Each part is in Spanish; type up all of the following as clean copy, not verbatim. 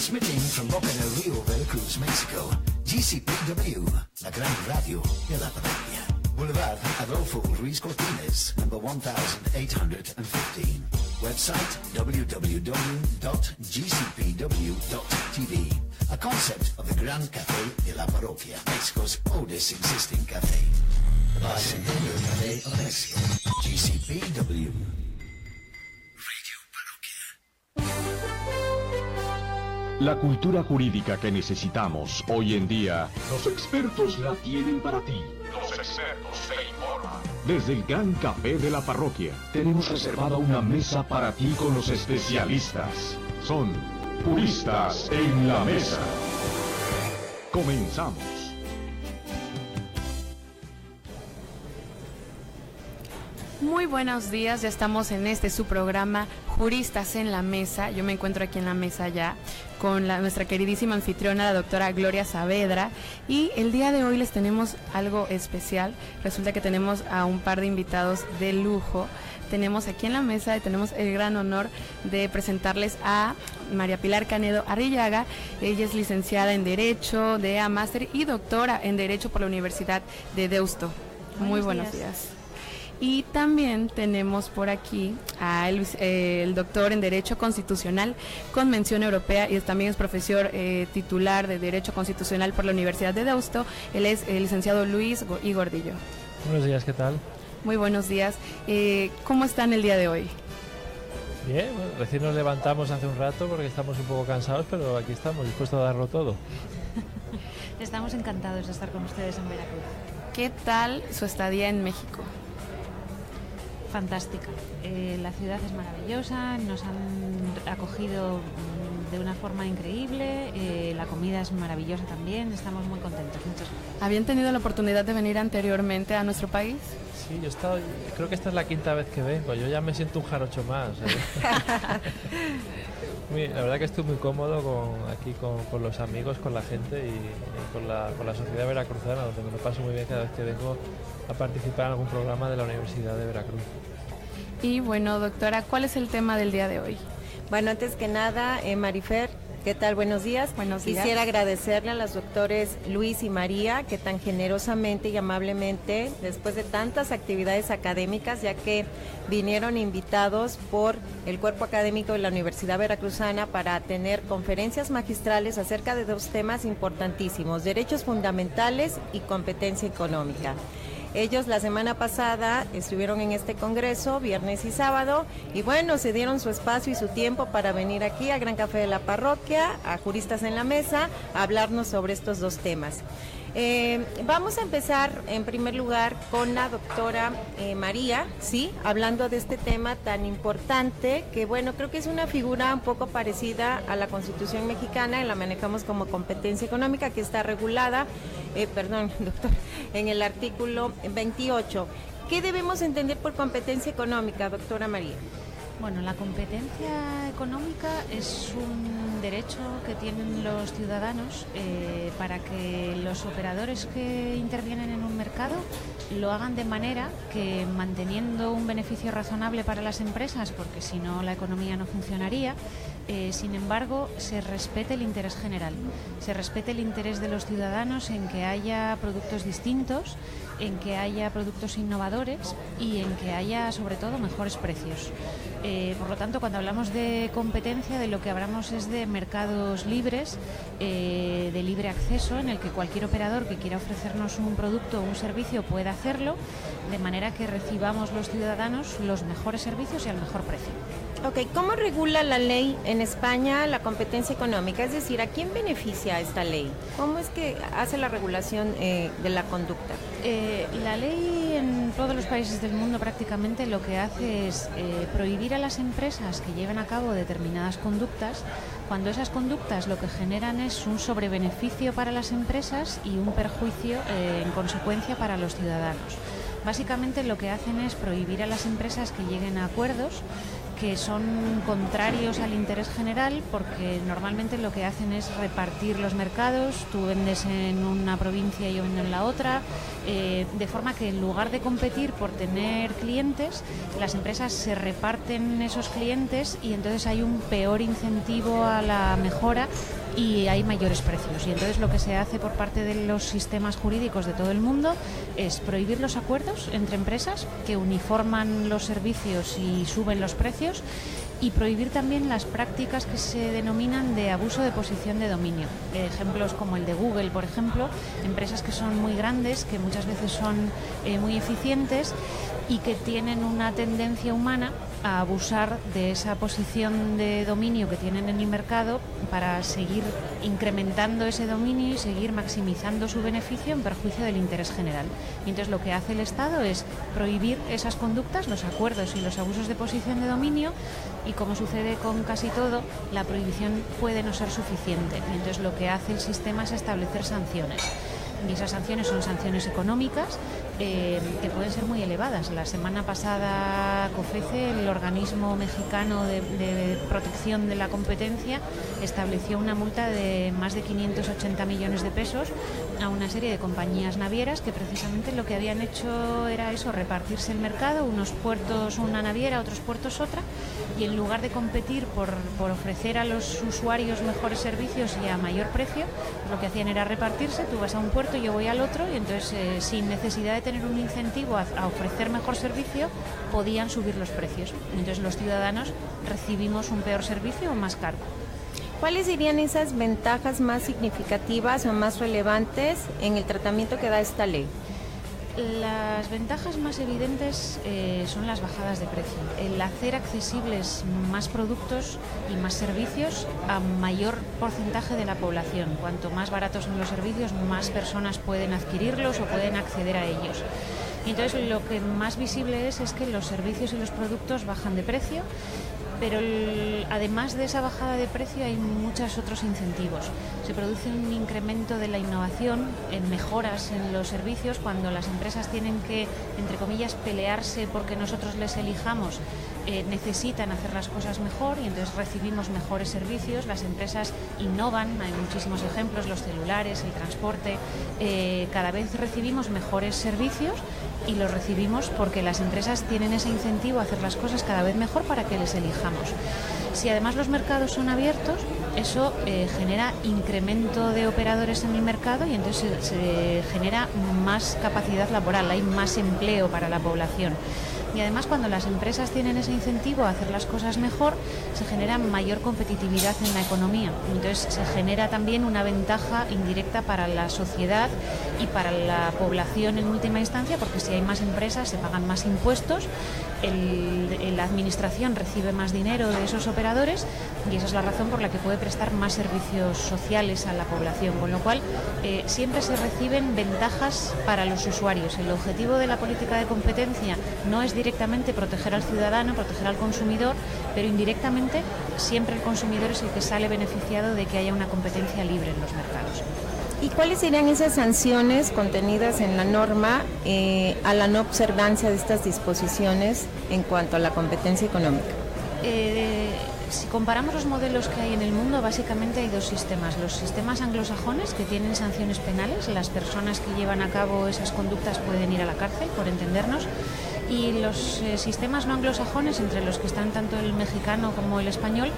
Transmitting from Boca del Rio, Veracruz, Mexico. GCPW, la gran radio de la parroquia. Boulevard Adolfo Ruiz Cortines, number 1815. Website www.gcpw.tv. A concept of the Gran Café de la Parroquia, Mexico's oldest existing cafe. The Bicentennial Cafe of Mexico. GCPW. La cultura jurídica que necesitamos hoy en día, los expertos la tienen para ti. Los expertos te informan. Desde el Gran Café de la Parroquia, tenemos reservada una mesa para ti con los especialistas. Son Juristas en la Mesa. Comenzamos. Muy buenos días, ya estamos en su programa Juristas en la Mesa. Yo me encuentro aquí en la mesa ya con nuestra queridísima anfitriona, la doctora Gloria Saavedra, y el día de hoy les tenemos algo especial. Resulta que tenemos a un par de invitados de lujo. Tenemos aquí en la mesa y tenemos el gran honor de presentarles a María Pilar Canedo Arrillaga. Ella es licenciada en Derecho, DEA Máster y doctora en Derecho por la Universidad de Deusto. Muy buenos días. Y también tenemos por aquí el doctor en Derecho Constitucional con mención europea y también es profesor titular de Derecho Constitucional por la Universidad de Deusto. Él es el licenciado Luis I. Gordillo. Buenos días, ¿qué tal? Muy buenos días. ¿Cómo están el día de hoy? Bien, bueno, recién nos levantamos hace un rato porque estamos un poco cansados, pero aquí estamos dispuestos a darlo todo. Estamos encantados de estar con ustedes en Veracruz. ¿Qué tal su estadía en México? Fantástica. La ciudad es maravillosa, nos han acogido de una forma increíble, la comida es maravillosa también, estamos muy contentos. Muchas gracias. ¿Habían tenido la oportunidad de venir anteriormente a nuestro país? Sí, creo que esta es la quinta vez que vengo, yo ya me siento un jarocho más. La verdad que estoy muy cómodo aquí con los amigos, con la gente y con la sociedad veracruzana, donde me lo paso muy bien cada vez que vengo a participar en algún programa de la Universidad de Veracruz. Y bueno, doctora, ¿cuál es el tema del día de hoy? Bueno, antes que nada, Marifer, ¿qué tal? Buenos días. Buenos días. Quisiera agradecerle a los doctores Luis y María que tan generosamente y amablemente, después de tantas actividades académicas, ya que vinieron invitados por el cuerpo académico de la Universidad Veracruzana para tener conferencias magistrales acerca de dos temas importantísimos: derechos fundamentales y competencia económica. Ellos la semana pasada estuvieron en este congreso, viernes y sábado, y bueno, se dieron su espacio y su tiempo para venir aquí al Gran Café de la Parroquia, a Juristas en la Mesa, a hablarnos sobre estos dos temas. Vamos a empezar en primer lugar con la doctora María, ¿sí? Hablando de este tema tan importante, que bueno, creo que es una figura un poco parecida a la Constitución mexicana, y la manejamos como competencia económica, que está regulada, doctor, en el artículo 28. ¿Qué debemos entender por competencia económica, doctora María? Bueno, la competencia económica es un derecho que tienen los ciudadanos para que los operadores que intervienen en un mercado lo hagan de manera que, manteniendo un beneficio razonable para las empresas, porque si no la economía no funcionaría, sin embargo, se respete el interés general, se respete el interés de los ciudadanos en que haya productos distintos, en que haya productos innovadores y en que haya, sobre todo, mejores precios. Por lo tanto, cuando hablamos de competencia, de lo que hablamos es de mercados libres, de libre acceso, en el que cualquier operador que quiera ofrecernos un producto o un servicio pueda hacerlo, de manera que recibamos los ciudadanos los mejores servicios y al mejor precio. Ok, ¿cómo regula la ley en España la competencia económica? Es decir, ¿a quién beneficia esta ley? ¿Cómo es que hace la regulación de la conducta? La ley en todos los países del mundo prácticamente lo que hace es prohibir a las empresas que lleven a cabo determinadas conductas, cuando esas conductas lo que generan es un sobrebeneficio para las empresas y un perjuicio en consecuencia para los ciudadanos. Básicamente lo que hacen es prohibir a las empresas que lleguen a acuerdos que son contrarios al interés general, porque normalmente lo que hacen es repartir los mercados, tú vendes en una provincia y yo vendo en la otra, de forma que en lugar de competir por tener clientes, las empresas se reparten esos clientes y entonces hay un peor incentivo a la mejora y hay mayores precios. Y entonces lo que se hace por parte de los sistemas jurídicos de todo el mundo es prohibir los acuerdos entre empresas que uniforman los servicios y suben los precios, y prohibir también las prácticas que se denominan de abuso de posición de dominio. Ejemplos como el de Google, por ejemplo, empresas que son muy grandes, que muchas veces son muy eficientes y que tienen una tendencia humana a abusar de esa posición de dominio que tienen en el mercado para seguir incrementando ese dominio y seguir maximizando su beneficio en perjuicio del interés general. Y entonces lo que hace el Estado es prohibir esas conductas, los acuerdos y los abusos de posición de dominio, y como sucede con casi todo, la prohibición puede no ser suficiente. Y entonces lo que hace el sistema es establecer sanciones. Y esas sanciones son sanciones económicas que pueden ser muy elevadas. La semana pasada COFECE, el organismo mexicano de protección de la competencia, estableció una multa de más de 580 millones de pesos a una serie de compañías navieras que precisamente lo que habían hecho era eso, repartirse el mercado, unos puertos una naviera, otros puertos otra, y en lugar de competir por ofrecer a los usuarios mejores servicios y a mayor precio, lo que hacían era repartirse. Tú vas a un puerto, yo voy al otro, y entonces sin necesidad de tener un incentivo a ofrecer mejor servicio, podían subir los precios. Entonces los ciudadanos recibimos un peor servicio o más caro. ¿Cuáles serían esas ventajas más significativas o más relevantes en el tratamiento que da esta ley? Las ventajas más evidentes son las bajadas de precio. El hacer accesibles más productos y más servicios a mayor porcentaje de la población. Cuanto más baratos son los servicios, más personas pueden adquirirlos o pueden acceder a ellos. Y entonces lo que más visible es que los servicios y los productos bajan de precio, pero además de esa bajada de precio hay muchos otros incentivos. Se produce un incremento de la innovación, en mejoras en los servicios, cuando las empresas tienen que, entre comillas, pelearse porque nosotros les elijamos, necesitan hacer las cosas mejor y entonces recibimos mejores servicios. Las empresas innovan, hay muchísimos ejemplos, los celulares, el transporte, cada vez recibimos mejores servicios y los recibimos porque las empresas tienen ese incentivo a hacer las cosas cada vez mejor para que les elijamos. Si además los mercados son abiertos, eso genera incremento de operadores en el mercado y entonces se genera más capacidad laboral, hay más empleo para la población. Y además cuando las empresas tienen ese incentivo a hacer las cosas mejor, se genera mayor competitividad en la economía. Entonces se genera también una ventaja indirecta para la sociedad y para la población en última instancia, porque si hay más empresas se pagan más impuestos, la administración recibe más dinero de esos operadores y esa es la razón por la que puede prestar más servicios sociales a la población, con lo cual siempre se reciben ventajas para los usuarios. El objetivo de la política de competencia no es directamente proteger al ciudadano, proteger al consumidor, pero indirectamente siempre el consumidor es el que sale beneficiado de que haya una competencia libre en los mercados. ¿Y cuáles serían esas sanciones contenidas en la norma a la no observancia de estas disposiciones en cuanto a la competencia económica? Si comparamos los modelos que hay en el mundo, básicamente hay dos sistemas. Los sistemas anglosajones, que tienen sanciones penales, las personas que llevan a cabo esas conductas pueden ir a la cárcel, por entendernos, y los sistemas no anglosajones, entre los que están tanto el mexicano como el español,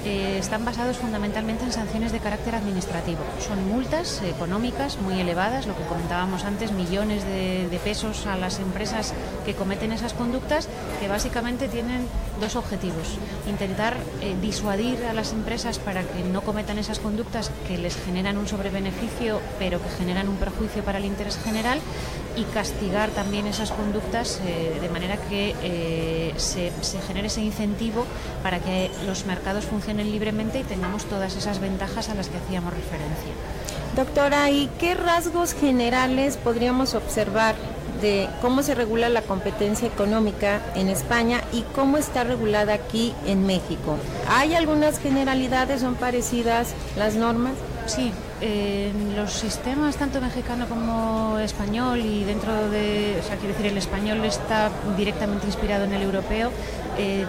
están basados fundamentalmente en sanciones de carácter administrativo. Son multas económicas muy elevadas, lo que comentábamos antes, millones de pesos a las empresas que cometen esas conductas, que básicamente tienen dos objetivos: intentar disuadir a las empresas para que no cometan esas conductas que les generan un sobrebeneficio pero que generan un perjuicio para el interés general, y castigar también esas conductas de manera que se genere ese incentivo para que los mercados funcionen libremente y tengamos todas esas ventajas a las que hacíamos referencia. Doctora, ¿y qué rasgos generales podríamos observar de cómo se regula la competencia económica en España y cómo está regulada aquí en México? ¿Hay algunas generalidades? ¿Son parecidas las normas? Sí, los sistemas tanto mexicano como español, y dentro de, quiero decir, el español está directamente inspirado en el europeo,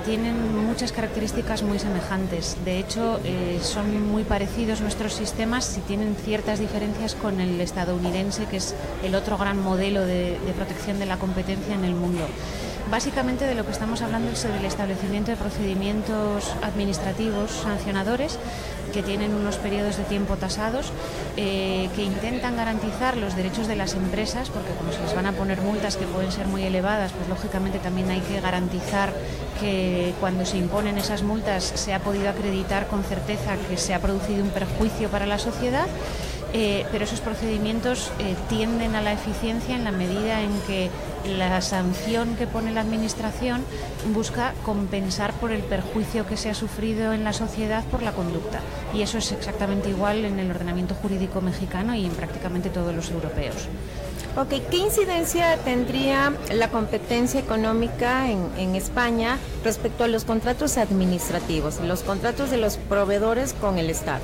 tienen muchas características muy semejantes. De hecho, son muy parecidos nuestros sistemas y tienen ciertas diferencias con el estadounidense, que es el otro gran modelo de protección de la competencia en el mundo. Básicamente de lo que estamos hablando es sobre el establecimiento de procedimientos administrativos sancionadores que tienen unos periodos de tiempo tasados, que intentan garantizar los derechos de las empresas, porque como se les van a poner multas que pueden ser muy elevadas, pues lógicamente también hay que garantizar que cuando se imponen esas multas se ha podido acreditar con certeza que se ha producido un perjuicio para la sociedad. Pero esos procedimientos tienden a la eficiencia en la medida en que la sanción que pone la Administración busca compensar por el perjuicio que se ha sufrido en la sociedad por la conducta. Y eso es exactamente igual en el ordenamiento jurídico mexicano y en prácticamente todos los europeos. Ok, ¿qué incidencia tendría la competencia económica en España respecto a los contratos administrativos, los contratos de los proveedores con el Estado?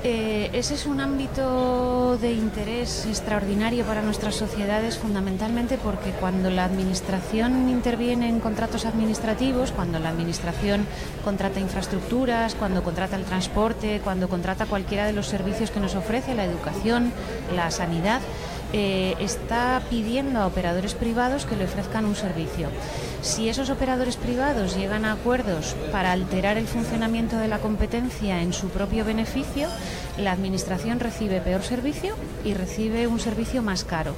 Ese es un ámbito de interés extraordinario para nuestras sociedades, fundamentalmente porque cuando la Administración interviene en contratos administrativos, cuando la Administración contrata infraestructuras, cuando contrata el transporte, cuando contrata cualquiera de los servicios que nos ofrece, la educación, la sanidad, está pidiendo a operadores privados que le ofrezcan un servicio. Si esos operadores privados llegan a acuerdos para alterar el funcionamiento de la competencia en su propio beneficio, la Administración recibe peor servicio y recibe un servicio más caro.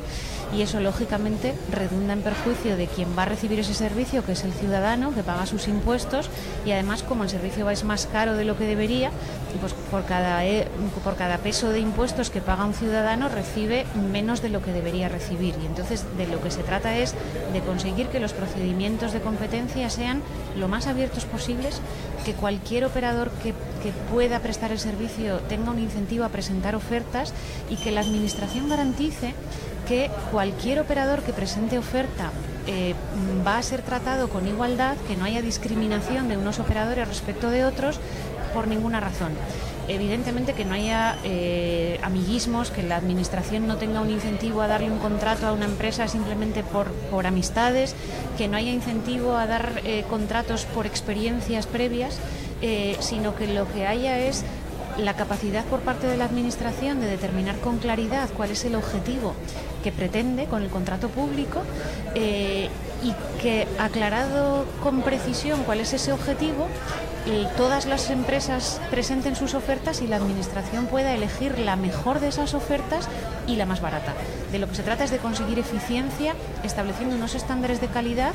Y eso, lógicamente, redunda en perjuicio de quien va a recibir ese servicio, que es el ciudadano, que paga sus impuestos, y además, como el servicio es más caro de lo que debería, pues por cada peso de impuestos que paga un ciudadano recibe menos de lo que debería recibir. Y entonces de lo que se trata es de conseguir que los procedimientos de competencia sean lo más abiertos posibles, que cualquier operador que pueda prestar el servicio tenga un incentivo a presentar ofertas y que la Administración garantice que cualquier operador que presente oferta va a ser tratado con igualdad, que no haya discriminación de unos operadores respecto de otros por ninguna razón. Evidentemente que no haya amiguismos, que la Administración no tenga un incentivo a darle un contrato a una empresa simplemente por amistades, que no haya incentivo a dar contratos por experiencias previas, sino que lo que haya es la capacidad por parte de la Administración de determinar con claridad cuál es el objetivo que pretende con el contrato público y que, aclarado con precisión cuál es ese objetivo, todas las empresas presenten sus ofertas y la Administración pueda elegir la mejor de esas ofertas y la más barata. De lo que se trata es de conseguir eficiencia estableciendo unos estándares de calidad,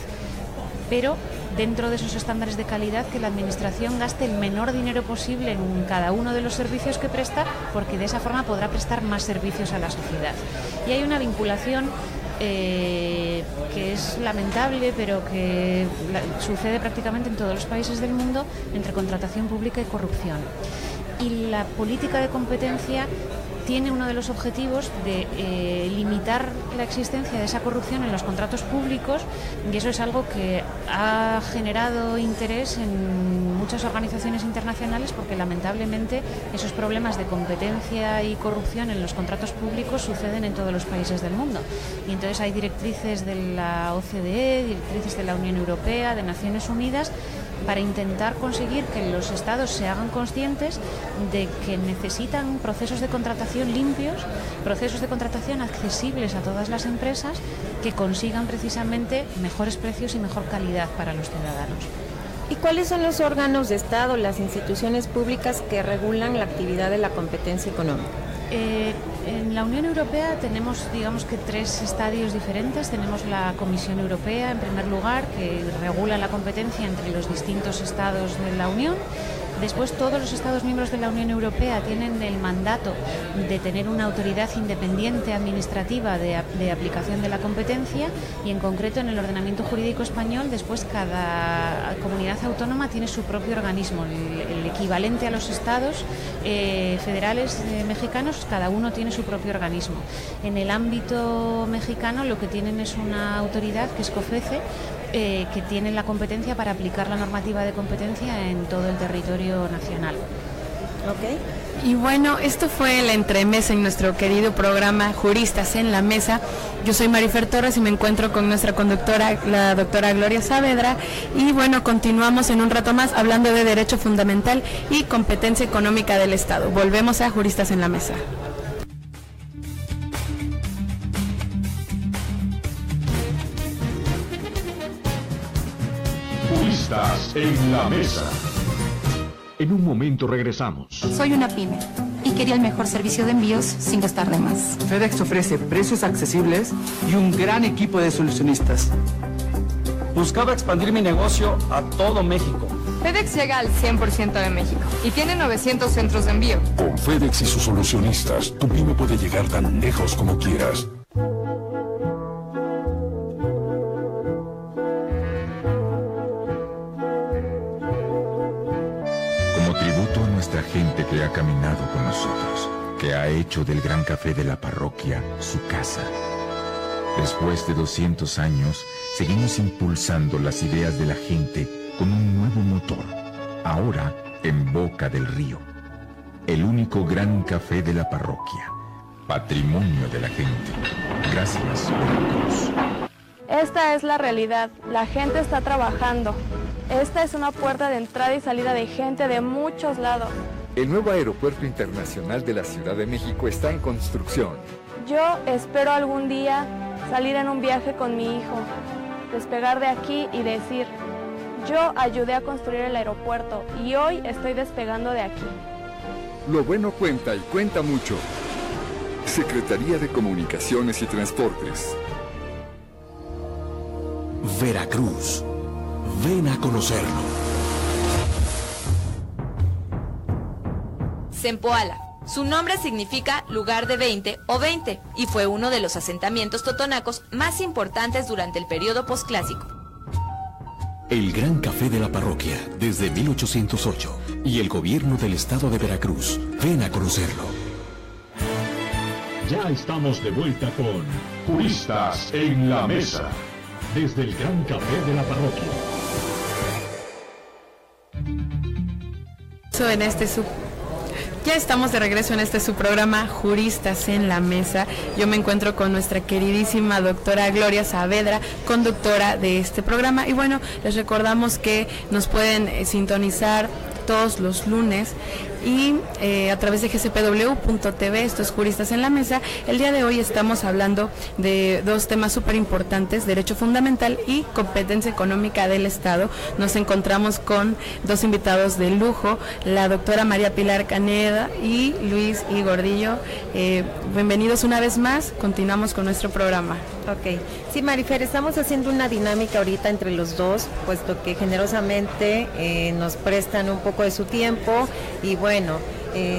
pero dentro de esos estándares de calidad que la Administración gaste el menor dinero posible en cada uno de los servicios que presta, porque de esa forma podrá prestar más servicios a la sociedad. Y hay una vinculación que es lamentable, pero que sucede prácticamente en todos los países del mundo, entre contratación pública y corrupción. Y la política de competencia tiene uno de los objetivos de limitar la existencia de esa corrupción en los contratos públicos, y eso es algo que ha generado interés en muchas organizaciones internacionales, porque lamentablemente esos problemas de competencia y corrupción en los contratos públicos suceden en todos los países del mundo. Y entonces hay directrices de la OCDE, directrices de la Unión Europea, de Naciones Unidas, para intentar conseguir que los estados se hagan conscientes de que necesitan procesos de contratación limpios, procesos de contratación accesibles a todas las empresas, que consigan precisamente mejores precios y mejor calidad para los ciudadanos. ¿Y cuáles son los órganos de Estado, las instituciones públicas que regulan la actividad de la competencia económica? En la Unión Europea tenemos, digamos que, tres estadios diferentes. Tenemos la Comisión Europea, en primer lugar, que regula la competencia entre los distintos estados de la Unión. Después, todos los Estados miembros de la Unión Europea tienen el mandato de tener una autoridad independiente administrativa de aplicación de la competencia, y en concreto en el ordenamiento jurídico español, después cada comunidad autónoma tiene su propio organismo, el equivalente a los estados federales mexicanos, cada uno tiene su propio organismo. En el ámbito mexicano lo que tienen es una autoridad, que es COFECE, que tiene la competencia para aplicar la normativa de competencia en todo el territorio nacional. Okay. Y bueno, esto fue el entremesa en nuestro querido programa Juristas en la Mesa. Yo soy Marifer Torres y me encuentro con nuestra conductora, la doctora Gloria Saavedra. Y bueno, continuamos en un rato más hablando de derecho fundamental y competencia económica del Estado. Volvemos a Juristas en la Mesa. Juristas en la Mesa. En un momento regresamos. Soy una pyme y quería el mejor servicio de envíos sin gastar de más. FedEx ofrece precios accesibles y un gran equipo de solucionistas. Buscaba expandir mi negocio a todo México. FedEx llega al 100% de México y tiene 900 centros de envío. Con FedEx y sus solucionistas, tu pyme puede llegar tan lejos como quieras. Gente que ha caminado con nosotros, que ha hecho del Gran Café de la Parroquia su casa. Después de 200 años, seguimos impulsando las ideas de la gente con un nuevo motor, ahora en Boca del Río. El único Gran Café de la Parroquia, patrimonio de la gente. Gracias, Veracruz. Esta es la realidad, la gente está trabajando. Esta es una puerta de entrada y salida de gente de muchos lados. El nuevo aeropuerto internacional de la Ciudad de México está en construcción. Yo espero algún día salir en un viaje con mi hijo, despegar de aquí y decir, yo ayudé a construir el aeropuerto y hoy estoy despegando de aquí. Lo bueno cuenta y cuenta mucho. Secretaría de Comunicaciones y Transportes. Veracruz. Ven a conocerlo. Zempoala. Su nombre significa lugar de 20 o 20 y fue uno de los asentamientos totonacos más importantes durante el periodo posclásico. El Gran Café de la Parroquia desde 1808 y el gobierno del estado de Veracruz. Ven a conocerlo. Ya estamos de vuelta con Juristas en la Mesa, desde el Gran Café de la Parroquia. Ya estamos de regreso en su programa Juristas en la Mesa. Yo me encuentro con nuestra queridísima doctora Gloria Saavedra, conductora de este programa. Y bueno, les recordamos que nos pueden sintonizar todos los lunes y a través de gcpw.tv, esto es Juristas en la Mesa. El día de hoy estamos hablando de dos temas súper importantes, derecho fundamental y competencia económica del Estado. Nos encontramos con dos invitados de lujo, la doctora María Pilar Caneda y Luis I. Gordillo. Bienvenidos una vez más, continuamos con nuestro programa. Ok, sí, Marifer, estamos haciendo una dinámica ahorita entre los dos, puesto que generosamente nos prestan un poco de su tiempo y bueno,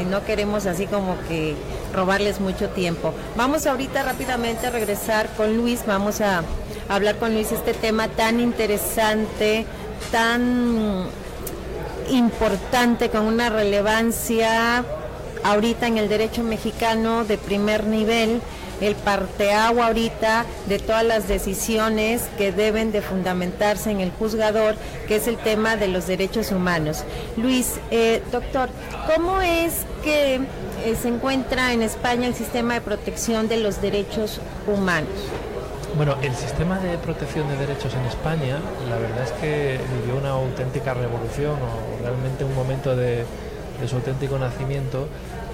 no queremos así como que robarles mucho tiempo. Vamos ahorita rápidamente a regresar con Luis, vamos a hablar con Luis este tema tan interesante, tan importante, con una relevancia ahorita en el derecho mexicano de primer nivel, el parteagua ahorita de todas las decisiones que deben de fundamentarse en el juzgador, que es el tema de los derechos humanos. Luis, doctor, ¿cómo es que se encuentra en España el sistema de protección de los derechos humanos? Bueno, el sistema de protección de derechos en España, la verdad es que vivió una auténtica revolución, o realmente un momento de su auténtico nacimiento,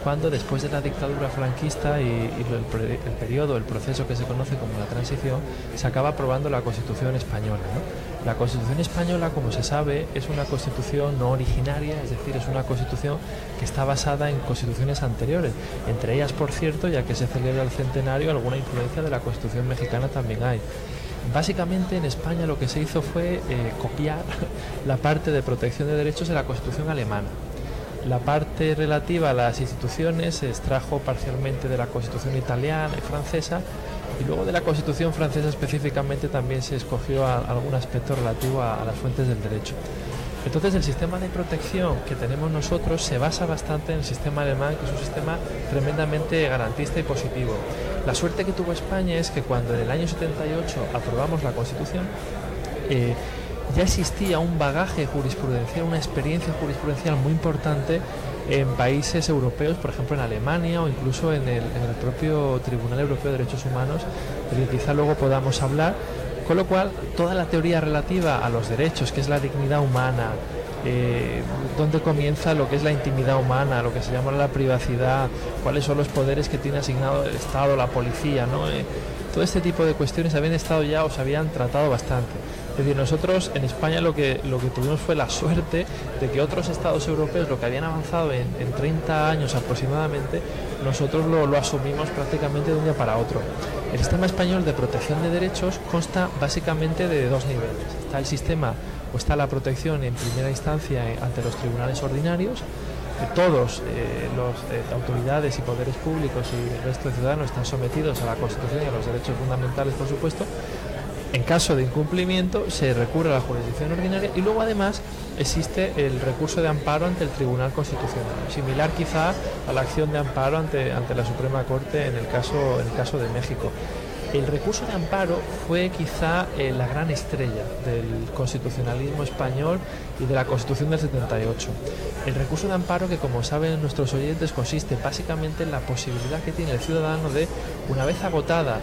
cuando después de la dictadura franquista y el proceso que se conoce como la transición, se acaba aprobando la Constitución española, ¿no? La Constitución española, como se sabe, es una constitución no originaria, es decir, es una constitución que está basada en constituciones anteriores. Entre ellas, por cierto, ya que se celebra el centenario, alguna influencia de la Constitución mexicana también hay. Básicamente en España lo que se hizo fue copiar la parte de protección de derechos de la Constitución alemana. La parte relativa a las instituciones se extrajo parcialmente de la Constitución italiana y francesa, y luego de la Constitución francesa específicamente también se escogió algún aspecto relativo a las fuentes del derecho. Entonces el sistema de protección que tenemos nosotros se basa bastante en el sistema alemán, que es un sistema tremendamente garantista y positivo. La suerte que tuvo España es que cuando en el año 78 aprobamos la Constitución, ya existía un bagaje jurisprudencial, una experiencia jurisprudencial muy importante en países europeos, por ejemplo en Alemania o incluso en el propio Tribunal Europeo de Derechos Humanos, del que quizá luego podamos hablar, con lo cual toda la teoría relativa a los derechos, que es la dignidad humana, dónde comienza lo que es la intimidad humana, lo que se llama la privacidad, cuáles son los poderes que tiene asignado el Estado, la policía, ¿no? Todo este tipo de cuestiones habían estado ya o se habían tratado bastante. Es decir, nosotros en España lo que tuvimos fue la suerte de que otros estados europeos, lo que habían avanzado en 30 años aproximadamente, nosotros lo asumimos prácticamente de un día para otro. El sistema español de protección de derechos consta básicamente de dos niveles. Está el sistema, o está la protección en primera instancia ante los tribunales ordinarios. Todos las autoridades y poderes públicos y el resto de ciudadanos están sometidos a la Constitución y a los derechos fundamentales, por supuesto. En caso de incumplimiento se recurre a la jurisdicción ordinaria y luego además existe el recurso de amparo ante el Tribunal Constitucional, similar quizá a la acción de amparo ante la Suprema Corte en el caso de México. El recurso de amparo fue quizá la gran estrella del constitucionalismo español y de la Constitución del 78. El recurso de amparo, que como saben nuestros oyentes, consiste básicamente en la posibilidad que tiene el ciudadano de, una vez agotada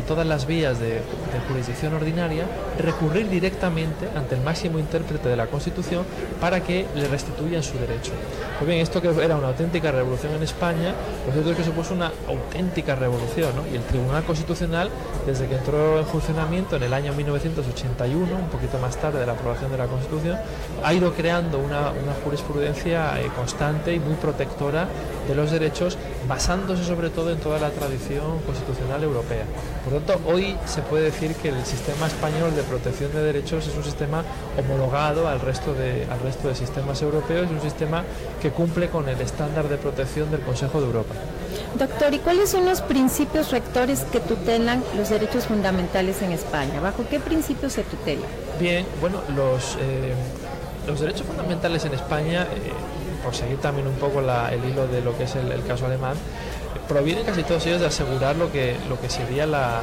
todas las vías de jurisdicción ordinaria, recurrir directamente ante el máximo intérprete de la Constitución para que le restituyan su derecho. Pues bien, esto que era una auténtica revolución en España, lo cierto es que supuso una auténtica revolución, ¿no? Y el Tribunal Constitucional, desde que entró en funcionamiento en el año 1981, un poquito más tarde de la aprobación de la Constitución, ha ido creando una jurisprudencia constante y muy protectora de los derechos, basándose sobre todo en toda la tradición constitucional europea. Por lo tanto, hoy se puede decir que el sistema español de protección de derechos es un sistema homologado al resto de sistemas europeos, es un sistema que cumple con el estándar de protección del Consejo de Europa. Doctor, ¿y cuáles son los principios rectores que tutelan los derechos fundamentales en España? ¿Bajo qué principios se tutelan? Bien, bueno, los derechos fundamentales en España, por seguir también un poco el hilo de lo que es el caso alemán, provienen casi todos ellos de asegurar lo que sería la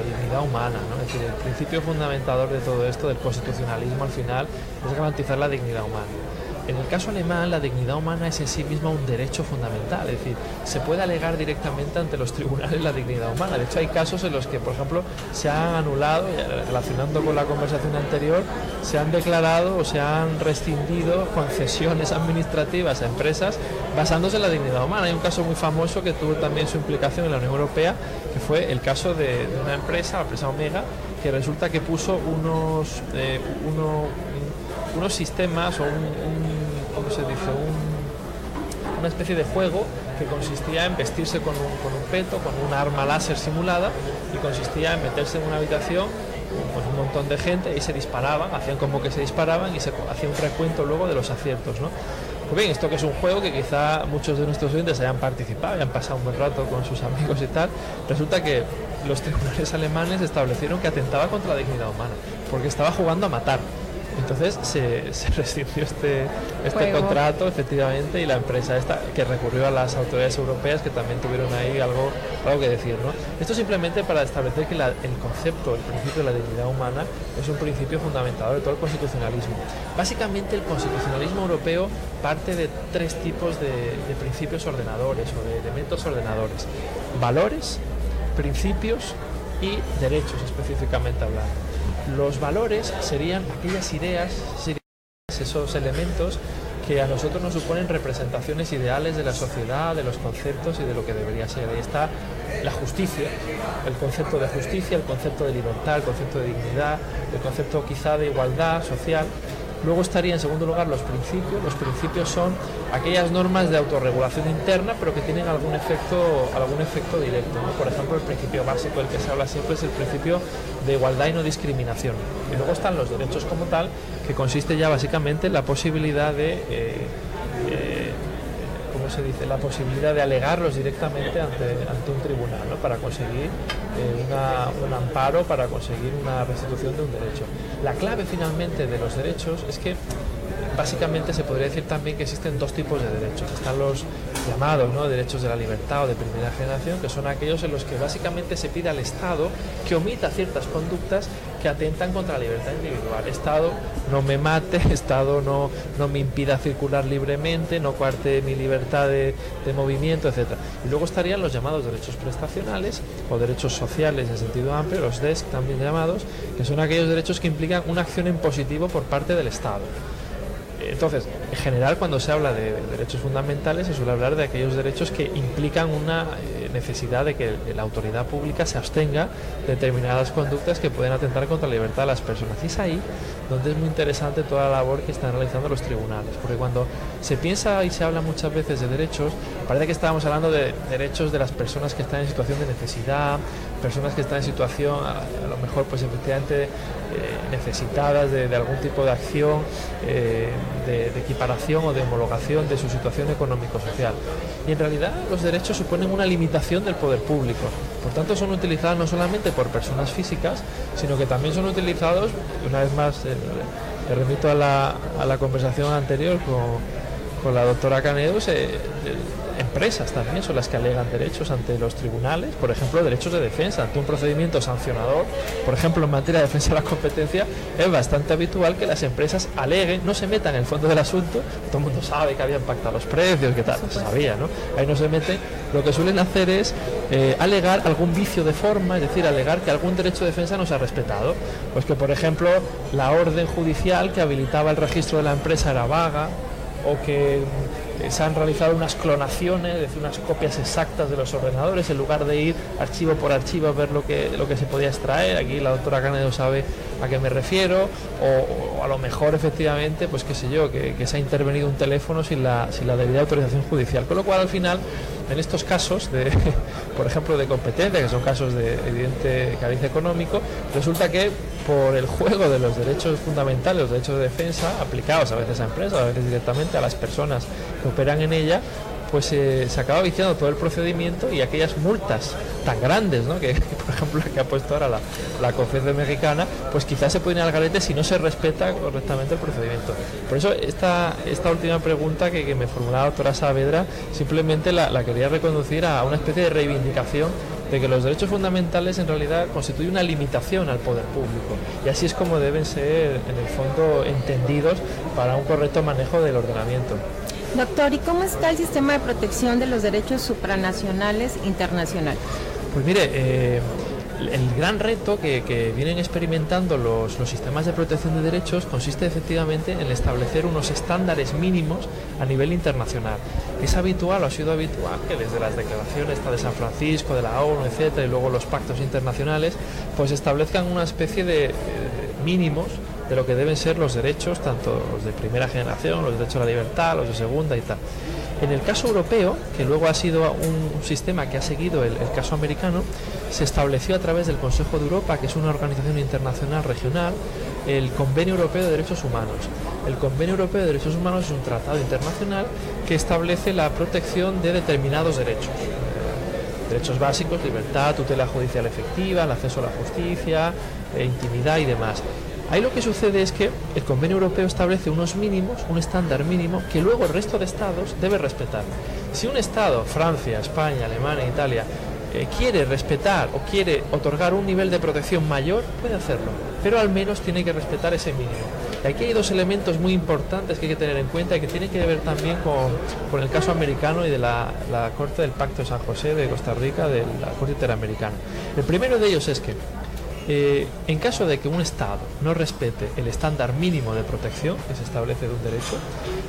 dignidad humana, ¿no? Es decir, el principio fundamentador de todo esto, del constitucionalismo al final, es garantizar la dignidad humana. En el caso alemán, la dignidad humana es en sí misma un derecho fundamental, es decir, se puede alegar directamente ante los tribunales la dignidad humana. De hecho, hay casos en los que, por ejemplo, se han anulado, relacionando con la conversación anterior, se han declarado o se han rescindido concesiones administrativas a empresas basándose en la dignidad humana. Hay un caso muy famoso que tuvo también su implicación en la Unión Europea, que fue el caso de una empresa, la empresa Omega, que resulta que puso unos sistemas o ¿cómo se dice? Una especie de juego que consistía en vestirse con un peto, con una arma láser simulada, y consistía en meterse en una habitación pues un montón de gente y se disparaban, hacían como que se disparaban y se hacía un recuento luego de los aciertos, ¿no? Pues bien, esto que es un juego que quizá muchos de nuestros oyentes hayan participado, hayan pasado un buen rato con sus amigos y tal, resulta que los tribunales alemanes establecieron que atentaba contra la dignidad humana, porque estaba jugando a matar. Entonces se rescindió este contrato, efectivamente, y la empresa esta, que recurrió a las autoridades europeas, que también tuvieron ahí algo que decir, ¿no? Esto simplemente para establecer que el principio de la dignidad humana es un principio fundamentador de todo el constitucionalismo. Básicamente el constitucionalismo europeo parte de tres tipos de principios ordenadores o de elementos ordenadores: valores, principios y derechos, específicamente hablando. Los valores serían aquellas ideas, esos elementos que a nosotros nos suponen representaciones ideales de la sociedad, de los conceptos y de lo que debería ser. Ahí está la justicia, el concepto de justicia, el concepto de libertad, el concepto de dignidad, el concepto quizá de igualdad social. Luego estaría en segundo lugar los principios. Los principios son aquellas normas de autorregulación interna, pero que tienen algún efecto directo, ¿no? Por ejemplo, el principio básico del que se habla siempre es el principio de igualdad y no discriminación. Y luego están los derechos como tal, que consiste ya básicamente en la posibilidad de la posibilidad de alegarlos directamente ante un tribunal, ¿no? Para conseguir un amparo, para conseguir una restitución de un derecho. La clave finalmente de los derechos es que básicamente se podría decir también que existen dos tipos de derechos. Están los llamados, ¿no?, derechos de la libertad o de primera generación, que son aquellos en los que básicamente se pide al Estado que omita ciertas conductas que atentan contra la libertad individual. Estado, no me mate, Estado, no me impida circular libremente, no coarte mi libertad de movimiento, etc. Y luego estarían los llamados derechos prestacionales o derechos sociales en sentido amplio, los DESC también llamados, que son aquellos derechos que implican una acción en positivo por parte del Estado. Entonces, en general, cuando se habla de derechos fundamentales, se suele hablar de aquellos derechos que implican una necesidad de que la autoridad pública se abstenga de determinadas conductas que pueden atentar contra la libertad de las personas. Y es ahí donde es muy interesante toda la labor que están realizando los tribunales, porque cuando se piensa y se habla muchas veces de derechos, parece que estábamos hablando de derechos de las personas que están en situación de necesidad, personas que están en situación a lo mejor pues efectivamente necesitadas de algún tipo de acción de equiparación o de homologación de su situación económico-social. Y en realidad los derechos suponen una limitación del poder público, por tanto son utilizados no solamente por personas físicas, sino que también son utilizados, una vez más me remito a la conversación anterior con la doctora Canedo, empresas también son las que alegan derechos ante los tribunales, por ejemplo derechos de defensa ante un procedimiento sancionador. Por ejemplo, en materia de defensa de la competencia es bastante habitual que las empresas aleguen, no se metan en el fondo del asunto, todo el mundo sabe que habían pactado los precios, que tal, se sabía, ¿no? Ahí no se meten, lo que suelen hacer es alegar algún vicio de forma, es decir, alegar que algún derecho de defensa no se ha respetado, pues que por ejemplo la orden judicial que habilitaba el registro de la empresa era vaga, o que se han realizado unas clonaciones, es decir, unas copias exactas de los ordenadores en lugar de ir archivo por archivo a ver lo que se podía extraer. Aquí la doctora Canedo sabe a qué me refiero, o a lo mejor efectivamente pues qué sé yo, que se ha intervenido un teléfono sin la debida autorización judicial, con lo cual al final en estos casos por ejemplo de competencia, que son casos de evidente cariz económico, resulta que por el juego de los derechos fundamentales, los derechos de defensa aplicados a veces a empresas, a veces directamente a las personas que operan en ella, pues se acaba viciando todo el procedimiento, y aquellas multas tan grandes, ¿no? que por ejemplo la que ha puesto ahora la COFECE mexicana, pues quizás se pueden ir al garete si no se respeta correctamente el procedimiento. Por eso esta última pregunta que me formulaba la doctora Saavedra simplemente la quería reconducir a una especie de reivindicación de que los derechos fundamentales en realidad constituyen una limitación al poder público, y así es como deben ser en el fondo entendidos para un correcto manejo del ordenamiento. Doctor, ¿y cómo está el sistema de protección de los derechos supranacionales internacionales? Pues mire, el gran reto que vienen experimentando los sistemas de protección de derechos consiste efectivamente en establecer unos estándares mínimos a nivel internacional. Es habitual, o ha sido habitual, que desde las declaraciones de San Francisco, de la ONU, etcétera, y luego los pactos internacionales, pues establezcan una especie de mínimos de lo que deben ser los derechos, tanto los de primera generación, los derechos a la libertad, los de segunda y tal. En el caso europeo, que luego ha sido un sistema que ha seguido el caso americano, se estableció a través del Consejo de Europa, que es una organización internacional regional, el Convenio Europeo de Derechos Humanos. El Convenio Europeo de Derechos Humanos es un tratado internacional que establece la protección de determinados derechos. Derechos básicos, libertad, tutela judicial efectiva, el acceso a la justicia, intimidad y demás. Ahí lo que sucede es que el Convenio Europeo establece unos mínimos, un estándar mínimo, que luego el resto de estados debe respetar. Si un estado, Francia, España, Alemania, Italia, quiere respetar o quiere otorgar un nivel de protección mayor, puede hacerlo, pero al menos tiene que respetar ese mínimo. Y aquí hay dos elementos muy importantes que hay que tener en cuenta y que tienen que ver también con el caso americano y de la Corte del Pacto de San José de Costa Rica, de la Corte Interamericana. El primero de ellos es que en caso de que un Estado no respete el estándar mínimo de protección que se establece de un derecho,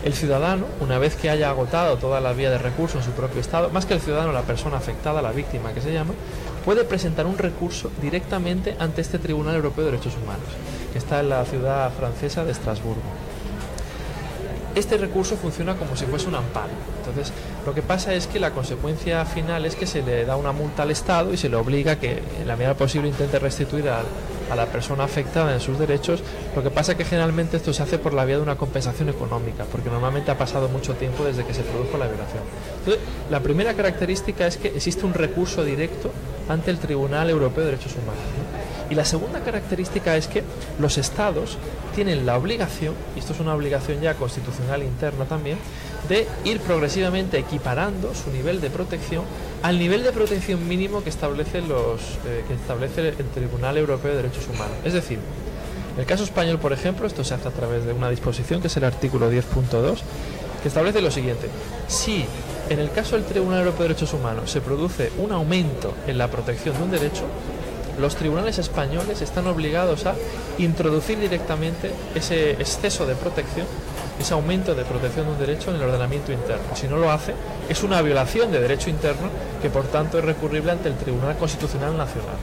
el ciudadano, una vez que haya agotado toda la vía de recurso en su propio Estado, más que el ciudadano, la persona afectada, la víctima que se llama, puede presentar un recurso directamente ante este Tribunal Europeo de Derechos Humanos, que está en la ciudad francesa de Estrasburgo. Este recurso funciona como si fuese un amparo. Entonces, lo que pasa es que la consecuencia final es que se le da una multa al Estado y se le obliga a que, en la medida posible, intente restituir a la persona afectada en sus derechos. Lo que pasa es que generalmente esto se hace por la vía de una compensación económica, porque normalmente ha pasado mucho tiempo desde que se produjo la violación. Entonces, la primera característica es que existe un recurso directo ante el Tribunal Europeo de Derechos Humanos, ¿no? Y la segunda característica es que los Estados tienen la obligación, y esto es una obligación ya constitucional interna también, de ir progresivamente equiparando su nivel de protección al nivel de protección mínimo que establece el Tribunal Europeo de Derechos Humanos. Es decir, en el caso español, por ejemplo, esto se hace a través de una disposición que es el artículo 10.2, que establece lo siguiente: si en el caso del Tribunal Europeo de Derechos Humanos se produce un aumento en la protección de un derecho, los tribunales españoles están obligados a introducir directamente ese exceso de protección, ese aumento de protección de un derecho en el ordenamiento interno. Si no lo hace, es una violación de derecho interno que por tanto es recurrible ante el Tribunal Constitucional Nacional.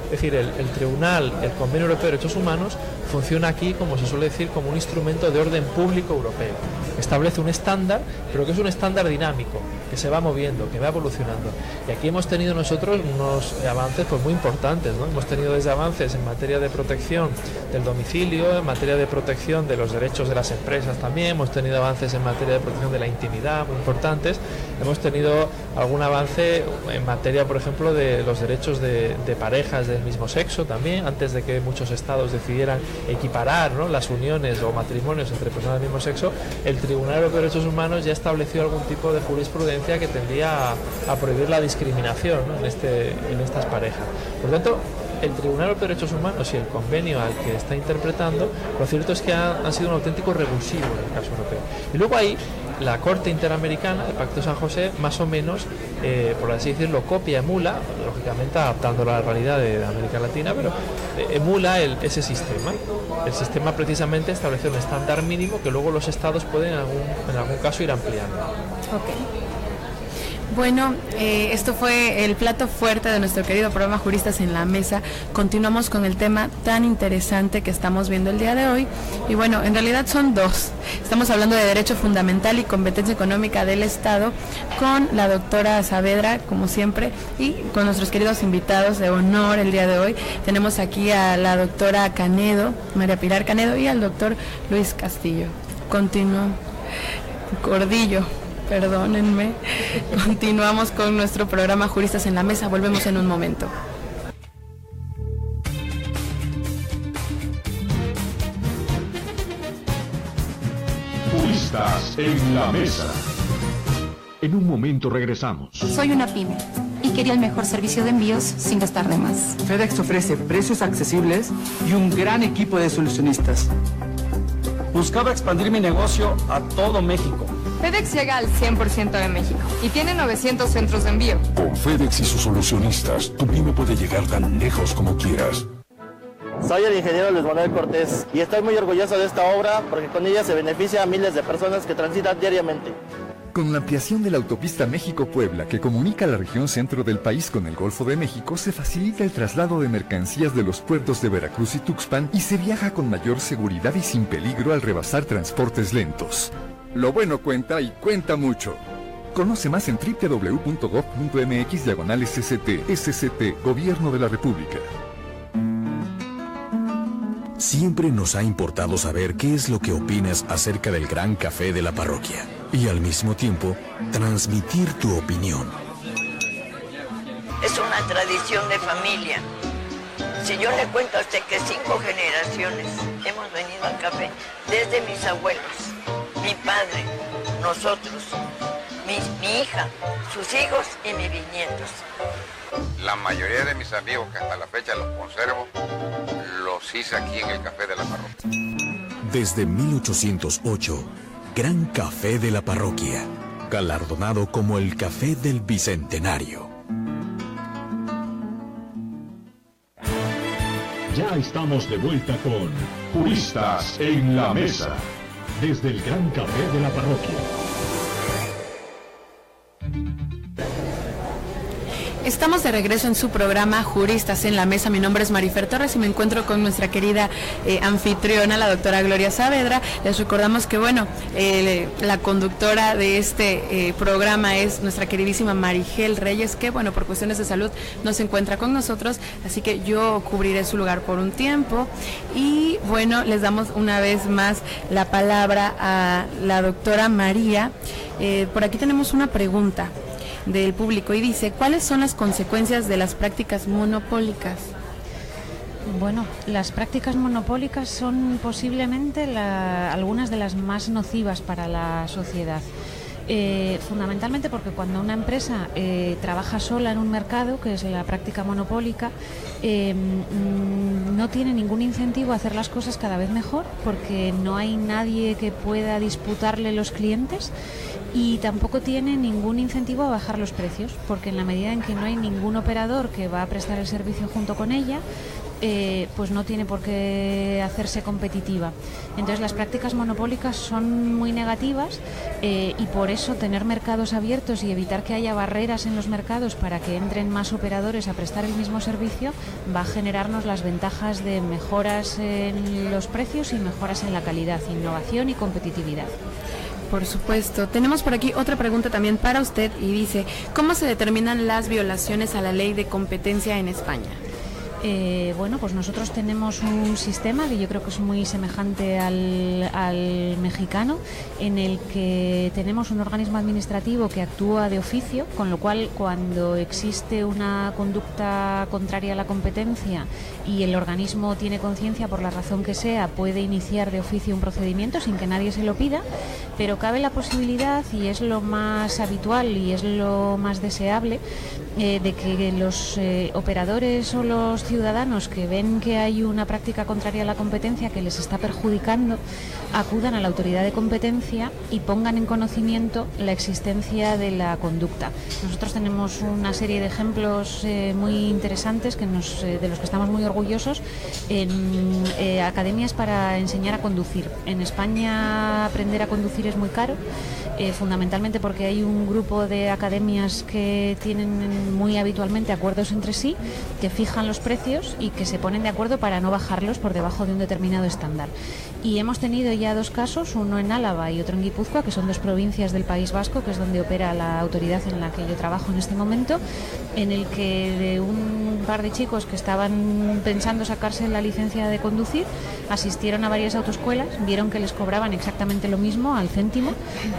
Es decir, el Tribunal, el Convenio Europeo de Derechos Humanos, funciona aquí, como se suele decir, como un instrumento de orden público europeo. Establece un estándar, pero que es un estándar dinámico, que se va moviendo, que va evolucionando. Y aquí hemos tenido nosotros unos avances pues muy importantes, ¿no? Hemos tenido desde avances en materia de protección del domicilio, en materia de protección de los derechos de las empresas también, hemos tenido avances en materia de protección de la intimidad muy importantes, hemos tenido algún avance en materia, por ejemplo, de los derechos de parejas del mismo sexo también, antes de que muchos estados decidieran equiparar, ¿no?, las uniones o matrimonios entre personas del mismo sexo. El Tribunal Europeo de Derechos Humanos ya estableció algún tipo de jurisprudencia que tendría a prohibir la discriminación, ¿no?, en estas parejas. Por lo tanto, el Tribunal Europeo de Derechos Humanos y el convenio al que está interpretando, lo cierto es que han sido un auténtico revulsivo en el caso europeo. Y luego ahí la Corte Interamericana, el Pacto de San José, más o menos, por así decirlo, copia, emula, lógicamente adaptándolo a la realidad de América Latina, pero emula ese sistema. El sistema precisamente establece un estándar mínimo que luego los estados pueden en algún caso ir ampliando. Okay. Bueno, esto fue el plato fuerte de nuestro querido programa Juristas en la Mesa. Continuamos con el tema tan interesante que estamos viendo el día de hoy. Y bueno, en realidad son dos. Estamos hablando de derecho fundamental y competencia económica del Estado con la doctora Saavedra, como siempre, y con nuestros queridos invitados de honor el día de hoy. Tenemos aquí a la doctora Canedo, María Pilar Canedo, y al doctor Luis Castillo. Cordillo. Perdónenme. Continuamos con nuestro programa Juristas en la Mesa. Volvemos en un momento. Juristas en la Mesa. En un momento regresamos. Soy una pyme y quería el mejor servicio de envíos sin gastar de más. FedEx ofrece precios accesibles y un gran equipo de solucionistas. Buscaba expandir mi negocio a todo México. FedEx llega al 100% de México y tiene 900 centros de envío. Con FedEx y sus solucionistas, tu pyme puede llegar tan lejos como quieras. Soy el ingeniero Luis Manuel Cortés y estoy muy orgulloso de esta obra porque con ella se beneficia a miles de personas que transitan diariamente. Con la ampliación de la autopista México-Puebla que comunica la región centro del país con el Golfo de México, se facilita el traslado de mercancías de los puertos de Veracruz y Tuxpan y se viaja con mayor seguridad y sin peligro al rebasar transportes lentos. Lo bueno cuenta y cuenta mucho. Conoce más en www.gov.mx/SCT. SCT, Gobierno de la República. Siempre nos ha importado saber qué es lo que opinas acerca del gran café de la parroquia y al mismo tiempo transmitir tu opinión. Es una tradición de familia. Si yo le cuento a usted que 5 generaciones hemos venido al café, desde mis abuelos, mi padre, nosotros, mi hija, sus hijos y mis bisnietos. La mayoría de mis amigos que hasta la fecha los conservo, los hice aquí en el Café de la Parroquia. Desde 1808, Gran Café de la Parroquia, galardonado como el Café del Bicentenario. Ya estamos de vuelta con Juristas en la Mesa, desde el Gran Café de la Parroquia. Estamos de regreso en su programa Juristas en la Mesa. Mi nombre es Marifer Torres y me encuentro con nuestra querida anfitriona, la doctora Gloria Saavedra. Les recordamos que, bueno, la conductora de este programa es nuestra queridísima Marigel Reyes, que, bueno, por cuestiones de salud no se encuentra con nosotros, así que yo cubriré su lugar por un tiempo. Y, bueno, les damos una vez más la palabra a la doctora María. Por aquí tenemos una pregunta del público y dice: ¿cuáles son las consecuencias de las prácticas monopólicas? Bueno, las prácticas monopólicas son posiblemente algunas de las más nocivas para la sociedad. Fundamentalmente porque cuando una empresa trabaja sola en un mercado, que es la práctica monopólica, no tiene ningún incentivo a hacer las cosas cada vez mejor, porque no hay nadie que pueda disputarle los clientes y tampoco tiene ningún incentivo a bajar los precios, porque en la medida en que no hay ningún operador que va a prestar el servicio junto con ella, pues no tiene por qué hacerse competitiva. Entonces las prácticas monopólicas son muy negativas, y por eso tener mercados abiertos y evitar que haya barreras en los mercados para que entren más operadores a prestar el mismo servicio va a generarnos las ventajas de mejoras en los precios y mejoras en la calidad, innovación y competitividad. Por supuesto. Tenemos por aquí otra pregunta también para usted y dice, ¿cómo se determinan las violaciones a la ley de competencia en España? Bueno, pues nosotros tenemos un sistema que yo creo que es muy semejante al mexicano, en el que tenemos un organismo administrativo que actúa de oficio, con lo cual cuando existe una conducta contraria a la competencia y el organismo tiene conciencia por la razón que sea, puede iniciar de oficio un procedimiento sin que nadie se lo pida, pero cabe la posibilidad, y es lo más habitual y es lo más deseable, de que los operadores o los ciudadanos que ven que hay una práctica contraria a la competencia que les está perjudicando, acudan a la autoridad de competencia y pongan en conocimiento la existencia de la conducta. Nosotros tenemos una serie de ejemplos muy interesantes de los que estamos muy orgullosos en academias para enseñar a conducir. En España aprender a conducir es muy caro, fundamentalmente porque hay un grupo de academias que tienen muy habitualmente acuerdos entre sí, que fijan los precios y que se ponen de acuerdo para no bajarlos por debajo de un determinado estándar. Y hemos tenido ya dos casos, uno en Álava y otro en Guipúzcoa, que son dos provincias del País Vasco, que es donde opera la autoridad en la que yo trabajo en este momento, en el que de un par de chicos que estaban pensando sacarse la licencia de conducir, asistieron a varias autoescuelas, vieron que les cobraban exactamente lo mismo, al céntimo,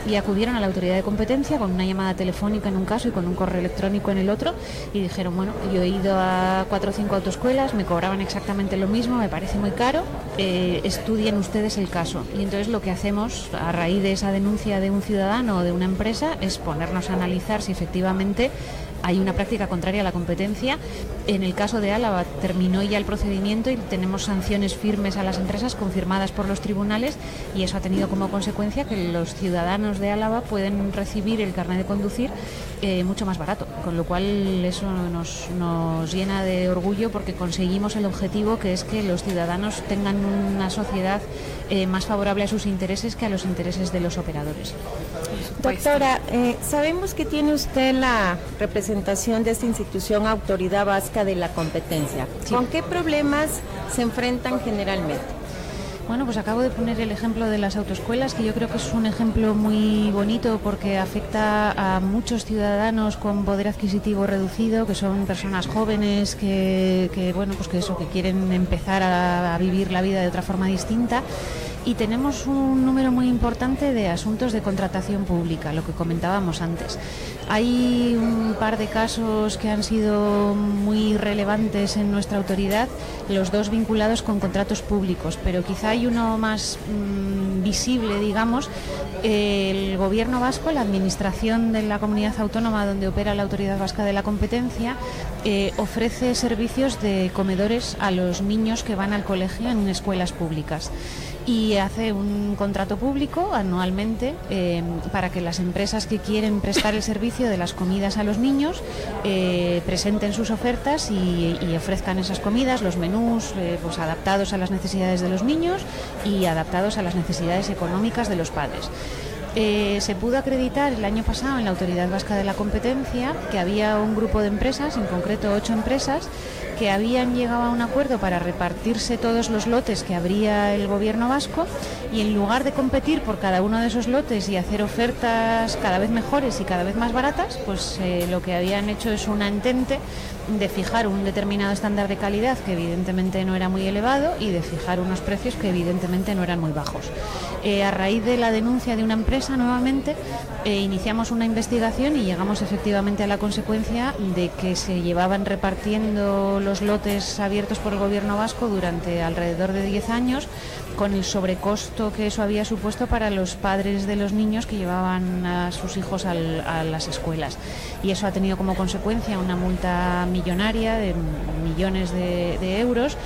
y acudieron a la autoridad de competencia con una llamada telefónica en un caso y con un correo electrónico en el otro, y dijeron, bueno, yo he ido a 4 o 5 autoescuelas, me cobraban exactamente lo mismo, me parece muy caro, estudien ustedes el caso. Y entonces lo que hacemos a raíz de esa denuncia de un ciudadano o de una empresa es ponernos a analizar si efectivamente hay una práctica contraria a la competencia. En el caso de Álava terminó ya el procedimiento y tenemos sanciones firmes a las empresas confirmadas por los tribunales, y eso ha tenido como consecuencia que los ciudadanos de Álava pueden recibir el carnet de conducir mucho más barato, con lo cual eso nos llena de orgullo, porque conseguimos el objetivo, que es que los ciudadanos tengan una sociedad más favorable a sus intereses que a los intereses de los operadores. Doctora, sabemos que tiene usted la representación de esta institución, Autoridad Vasca de la Competencia. Sí. ¿Con qué problemas se enfrentan generalmente? Bueno, pues acabo de poner el ejemplo de las autoescuelas, que yo creo que es un ejemplo muy bonito porque afecta a muchos ciudadanos con poder adquisitivo reducido, que son personas jóvenes que quieren empezar a vivir la vida de otra forma distinta. Y tenemos un número muy importante de asuntos de contratación pública, lo que comentábamos antes. Hay un par de casos que han sido muy relevantes en nuestra autoridad, los dos vinculados con contratos públicos, pero quizá hay uno más visible, digamos. El Gobierno vasco, la Administración de la Comunidad Autónoma donde opera la Autoridad Vasca de la Competencia, ofrece servicios de comedores a los niños que van al colegio en escuelas públicas. Y hace un contrato público anualmente para que las empresas que quieren prestar el servicio de las comidas a los niños presenten sus ofertas y ofrezcan esas comidas, los menús pues adaptados a las necesidades de los niños y adaptados a las necesidades económicas de los padres. Se pudo acreditar el año pasado en la Autoridad Vasca de la Competencia que había un grupo de empresas, en concreto 8 empresas, que habían llegado a un acuerdo para repartirse todos los lotes que abría el Gobierno vasco, y en lugar de competir por cada uno de esos lotes y hacer ofertas cada vez mejores y cada vez más baratas, pues lo que habían hecho es una entente de fijar un determinado estándar de calidad que evidentemente no era muy elevado y de fijar unos precios que evidentemente no eran muy bajos. A raíz de la denuncia de una empresa nuevamente iniciamos una investigación y llegamos efectivamente a la consecuencia de que se llevaban repartiendo los lotes abiertos por el Gobierno vasco durante alrededor de 10 años, con el sobrecosto que eso había supuesto para los padres de los niños que llevaban a sus hijos a las escuelas. Y eso ha tenido como consecuencia una multa millonaria de millones de euros,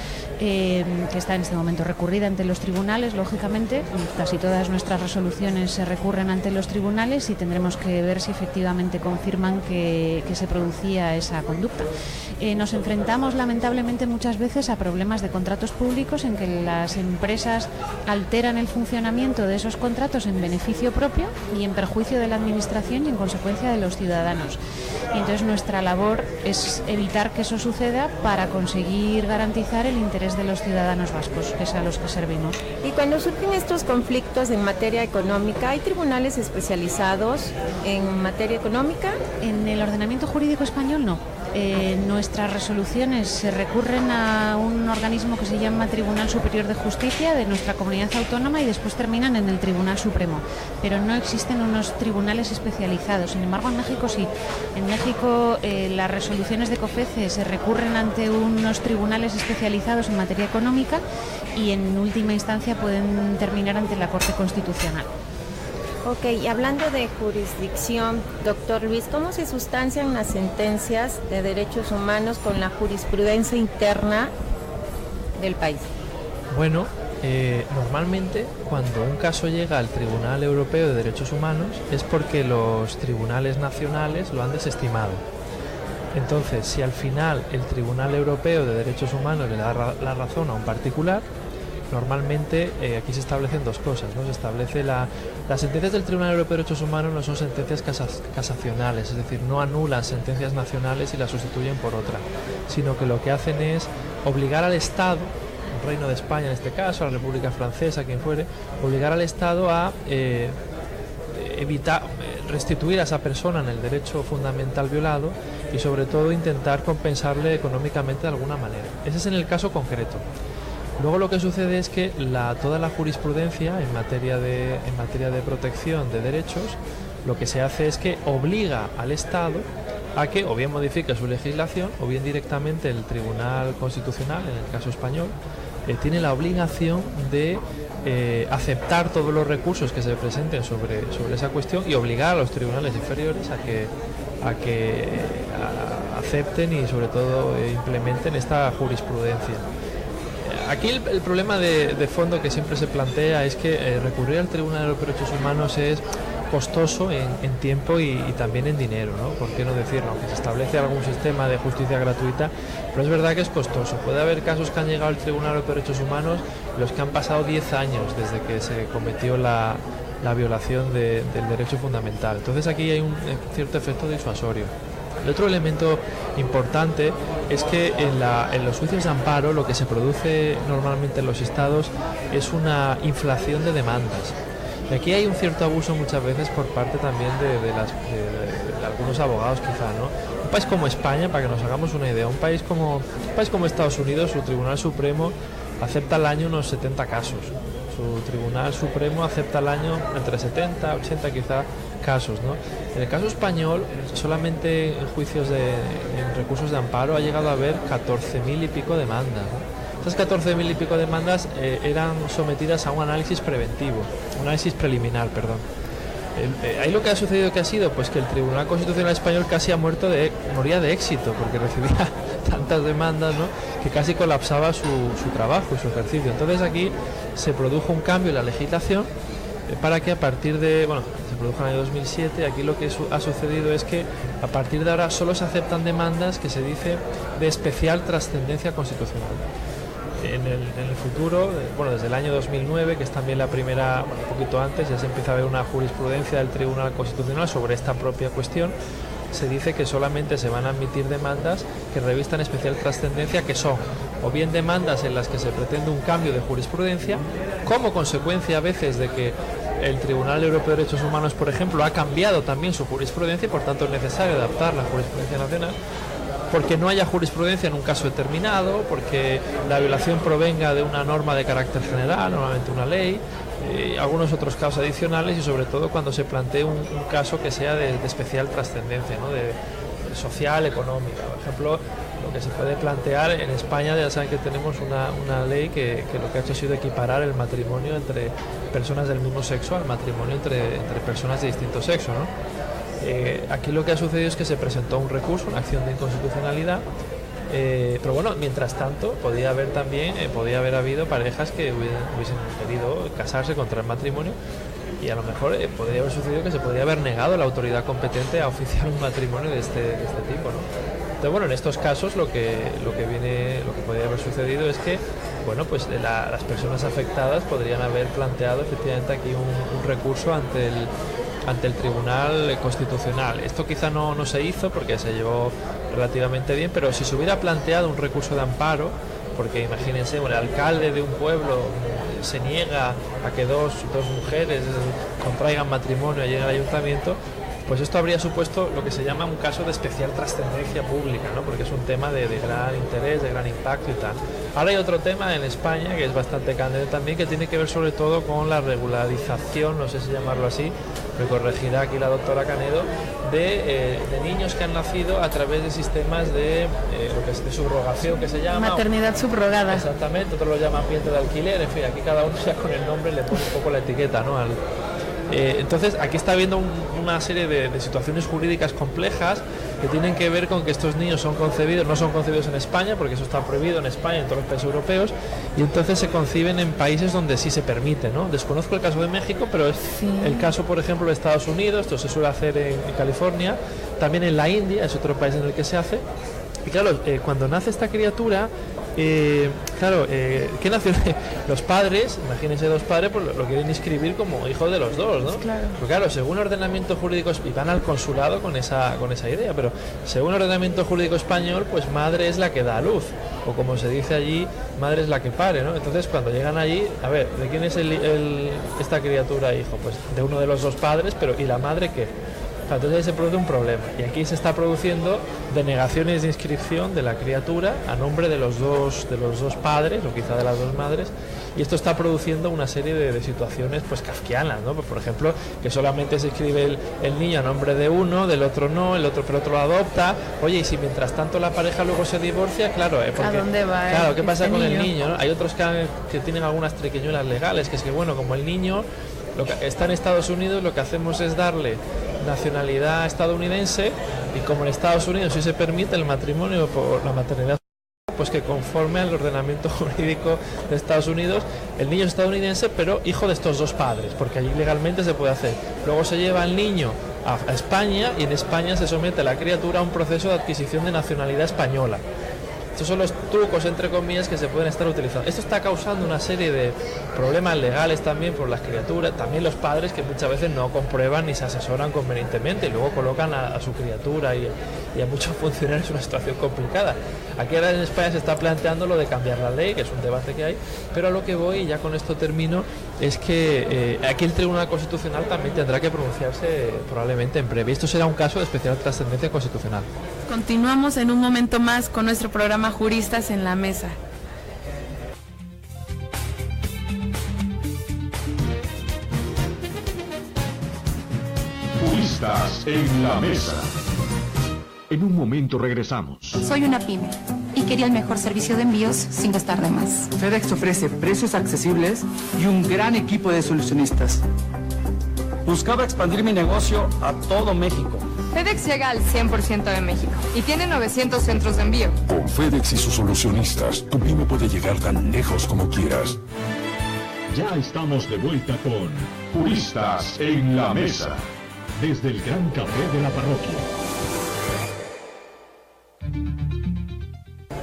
que está en este momento recurrida ante los tribunales, lógicamente. Casi todas nuestras resoluciones se recurren ante los tribunales y tendremos que ver si efectivamente confirman que se producía esa conducta. Nos enfrentamos lamentablemente muchas veces a problemas de contratos públicos en que las empresas alteran el funcionamiento de esos contratos en beneficio propio y en perjuicio de la administración y en consecuencia de los ciudadanos. Y entonces nuestra labor es evitar que eso suceda para conseguir garantizar el interés de los ciudadanos vascos, que es a los que servimos. Y cuando surgen estos conflictos en materia económica, ¿hay tribunales especializados en materia económica? En el ordenamiento jurídico español no. Nuestras resoluciones se recurren a un organismo que se llama Tribunal Superior de Justicia de nuestra comunidad autónoma y después terminan en el Tribunal Supremo, pero no existen unos tribunales especializados. Sin embargo, en México sí. En México las resoluciones de COFECE se recurren ante unos tribunales especializados en materia económica y en última instancia pueden terminar ante la Corte Constitucional. Ok, y hablando de jurisdicción, doctor Luis, ¿cómo se sustancian las sentencias de derechos humanos con la jurisprudencia interna del país? Bueno, normalmente cuando un caso llega al Tribunal Europeo de Derechos Humanos es porque los tribunales nacionales lo han desestimado. Entonces, si al final el Tribunal Europeo de Derechos Humanos le da la razón a un particular, normalmente aquí se establecen dos cosas, ¿no? Se establece las sentencias del Tribunal Europeo de Derechos Humanos no son sentencias casacionales, es decir, no anulan sentencias nacionales y las sustituyen por otra, sino que lo que hacen es obligar al Estado, el Reino de España en este caso, a la República Francesa, quien fuere, obligar al Estado a evitar restituir a esa persona en el derecho fundamental violado y sobre todo intentar compensarle económicamente de alguna manera. Ese es en el caso concreto. Luego lo que sucede es que toda la jurisprudencia en materia de protección de derechos, lo que se hace es que obliga al Estado a que o bien modifique su legislación o bien directamente el Tribunal Constitucional, en el caso español, tiene la obligación de aceptar todos los recursos que se presenten sobre esa cuestión y obligar a los tribunales inferiores a que acepten y sobre todo implementen esta jurisprudencia. Aquí el problema de fondo que siempre se plantea es que recurrir al Tribunal de Derechos Humanos es costoso en tiempo y también en dinero, ¿no? ¿Por qué no decirlo? Aunque se establece algún sistema de justicia gratuita, pero es verdad que es costoso. Puede haber casos que han llegado al Tribunal de Derechos Humanos los que han pasado 10 años desde que se cometió la violación del derecho fundamental. Entonces aquí hay un cierto efecto disuasorio. El otro elemento importante es que en los juicios de amparo lo que se produce normalmente en los estados es una inflación de demandas. Y aquí hay un cierto abuso muchas veces por parte también de algunos abogados quizá, ¿no? Un país como España, para que nos hagamos una idea, un país como Estados Unidos, su Tribunal Supremo acepta al año unos 70 casos. Su Tribunal Supremo acepta al año entre 70, 80 quizá casos, ¿no? En el caso español, solamente en juicios en recursos de amparo ha llegado a haber 14.000 y pico demandas, ¿no? Esas 14.000 y pico demandas eran sometidas a un análisis preliminar, perdón. Ahí lo que ha sucedido ha sido pues que el Tribunal Constitucional Español casi moría de éxito, porque recibía tantas demandas, ¿no?, que casi colapsaba su trabajo y su ejercicio. Entonces aquí se produjo un cambio en la legislación para que a partir de, se produjo en el año 2007, aquí lo que ha sucedido es que a partir de ahora solo se aceptan demandas que se dice de especial trascendencia constitucional. En el futuro, desde el año 2009, que es también la primera, un poquito antes, ya se empieza a ver una jurisprudencia del Tribunal Constitucional sobre esta propia cuestión. Se dice que solamente se van a admitir demandas que revistan especial trascendencia, que son o bien demandas en las que se pretende un cambio de jurisprudencia, como consecuencia a veces de que el Tribunal Europeo de Derechos Humanos, por ejemplo, ha cambiado también su jurisprudencia y por tanto es necesario adaptar la jurisprudencia nacional, porque no haya jurisprudencia en un caso determinado, porque la violación provenga de una norma de carácter general, normalmente una ley, algunos otros casos adicionales y sobre todo cuando se plantee un caso que sea de especial trascendencia, ¿no?, de social, económica. Por ejemplo, lo que se puede plantear en España, ya saben que tenemos una ley que lo que ha hecho ha sido equiparar el matrimonio entre personas del mismo sexo al matrimonio entre personas de distinto sexo, ¿no? Aquí lo que ha sucedido es que se presentó un recurso, una acción de inconstitucionalidad, Pero bueno, mientras tanto podía haber habido parejas que hubiesen querido casarse, contraer matrimonio, y a lo mejor podría haber sucedido que se podría haber negado la autoridad competente a oficiar un matrimonio de este tipo, ¿no? Entonces, bueno, en estos casos lo que podría haber sucedido es que, bueno, pues las personas afectadas podrían haber planteado efectivamente aquí un recurso ante el Tribunal Constitucional. Esto quizá no se hizo porque se llevó relativamente bien, pero si se hubiera planteado un recurso de amparo, porque imagínense, el alcalde de un pueblo se niega a que dos mujeres contraigan matrimonio y lleguen al ayuntamiento, pues esto habría supuesto lo que se llama un caso de especial trascendencia pública, ¿no? Porque es un tema de gran interés, de gran impacto y tal. Ahora hay otro tema en España que es bastante candente también, que tiene que ver sobre todo con la regularización, no sé si llamarlo así, me corregirá aquí la doctora Canedo, de niños que han nacido a través de sistemas de lo que es de subrogación, que se llama maternidad subrogada. Exactamente, otros lo llaman vientre de alquiler, en fin, aquí cada uno ya con el nombre le pone un poco la etiqueta, ¿no? Entonces aquí está habiendo una serie de situaciones jurídicas complejas que tienen que ver con que estos niños no son concebidos en España, porque eso está prohibido en España y en todos los países europeos, y entonces se conciben en países donde sí se permite, ¿no? Desconozco el caso de México, pero es el caso, por ejemplo, de Estados Unidos. Esto se suele hacer en California, también en la India, es otro país en el que se hace. Y claro, cuando nace esta criatura, ¿qué nació? Los padres, imagínense dos padres, pues lo quieren inscribir como hijo de los dos, ¿no? Claro. Pero claro, según el ordenamiento jurídico, y van al consulado con esa idea, pero según el ordenamiento jurídico español, pues madre es la que da a luz, o como se dice allí, madre es la que pare, ¿no? Entonces cuando llegan allí, a ver, ¿de quién es esta criatura hijo? Pues de uno de los dos padres, pero ¿y la madre qué? Entonces ahí se produce un problema, y aquí se está produciendo denegaciones de inscripción de la criatura a nombre de los dos padres, o quizá de las dos madres, y esto está produciendo una serie de situaciones pues kafkianas, ¿no? Pues, por ejemplo, que solamente se inscribe el niño a nombre de uno, del otro no, pero el otro lo adopta. Oye, y si mientras tanto la pareja luego se divorcia, claro, porque, ¿a dónde va? Claro, ¿qué pasa con el niño, ¿no? Hay otros que tienen algunas triquiñuelas legales, que es que, bueno, como el niño está en Estados Unidos, lo que hacemos es darle nacionalidad estadounidense, y como en Estados Unidos sí se permite el matrimonio por la maternidad, pues que conforme al ordenamiento jurídico de Estados Unidos, el niño es estadounidense pero hijo de estos dos padres, porque allí legalmente se puede hacer. Luego se lleva al niño a España, y en España se somete a la criatura a un proceso de adquisición de nacionalidad española. Estos son los trucos, entre comillas, que se pueden estar utilizando. Esto está causando una serie de problemas legales también por las criaturas, también los padres, que muchas veces no comprueban ni se asesoran convenientemente, y luego colocan a su criatura y a muchos funcionarios en una situación complicada. Aquí ahora en España se está planteando lo de cambiar la ley, que es un debate que hay, pero a lo que voy, y ya con esto termino, es que aquí el Tribunal Constitucional también tendrá que pronunciarse probablemente en breve. Esto será un caso de especial trascendencia constitucional. Continuamos en un momento más con nuestro programa Juristas en la Mesa. Juristas en la Mesa. En un momento regresamos. Soy una pyme y quería el mejor servicio de envíos sin gastar de más. FedEx ofrece precios accesibles y un gran equipo de solucionistas. Buscaba expandir mi negocio a todo México. FedEx llega al 100% de México y tiene 900 centros de envío. Con FedEx y sus solucionistas, tu pyme puede llegar tan lejos como quieras. Ya estamos de vuelta con Juristas en la Mesa, desde el Gran Café de la Parroquia.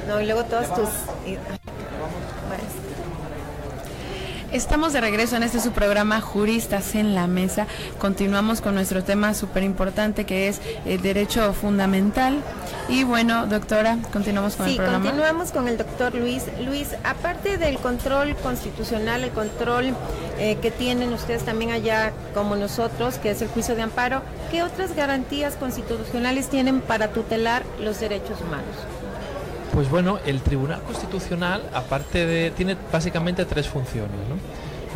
No, y luego todas tus... Estamos de regreso en su programa Juristas en la Mesa. Continuamos con nuestro tema súper importante, que es el derecho fundamental. Y bueno, doctora, continuamos con el programa. Sí, continuamos con el doctor Luis. Luis, aparte del control constitucional, el control que tienen ustedes también allá como nosotros, que es el juicio de amparo, ¿qué otras garantías constitucionales tienen para tutelar los derechos humanos? Pues bueno, el Tribunal Constitucional, tiene básicamente tres funciones, ¿no?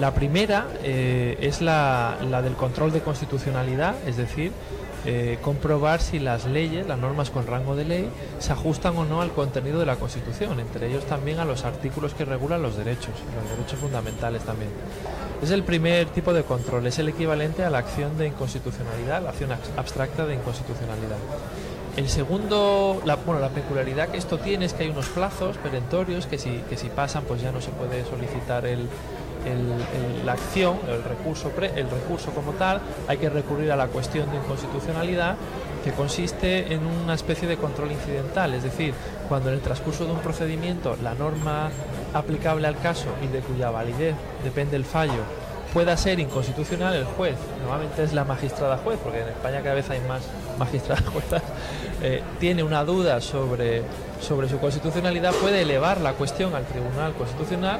La primera es la del control de constitucionalidad, es decir, comprobar si las leyes, las normas con rango de ley, se ajustan o no al contenido de la Constitución, entre ellos también a los artículos que regulan los derechos fundamentales también. Es el primer tipo de control, es el equivalente a la acción de inconstitucionalidad, la acción abstracta de inconstitucionalidad. El segundo, la peculiaridad que esto tiene es que hay unos plazos perentorios que si pasan, pues ya no se puede solicitar la acción, el recurso como tal. Hay que recurrir a la cuestión de inconstitucionalidad, que consiste en una especie de control incidental, es decir, cuando en el transcurso de un procedimiento la norma aplicable al caso y de cuya validez depende el fallo pueda ser inconstitucional, el juez, normalmente es la magistrada juez, porque en España cada vez hay más magistradas juezas, tiene una duda sobre su constitucionalidad, puede elevar la cuestión al Tribunal Constitucional.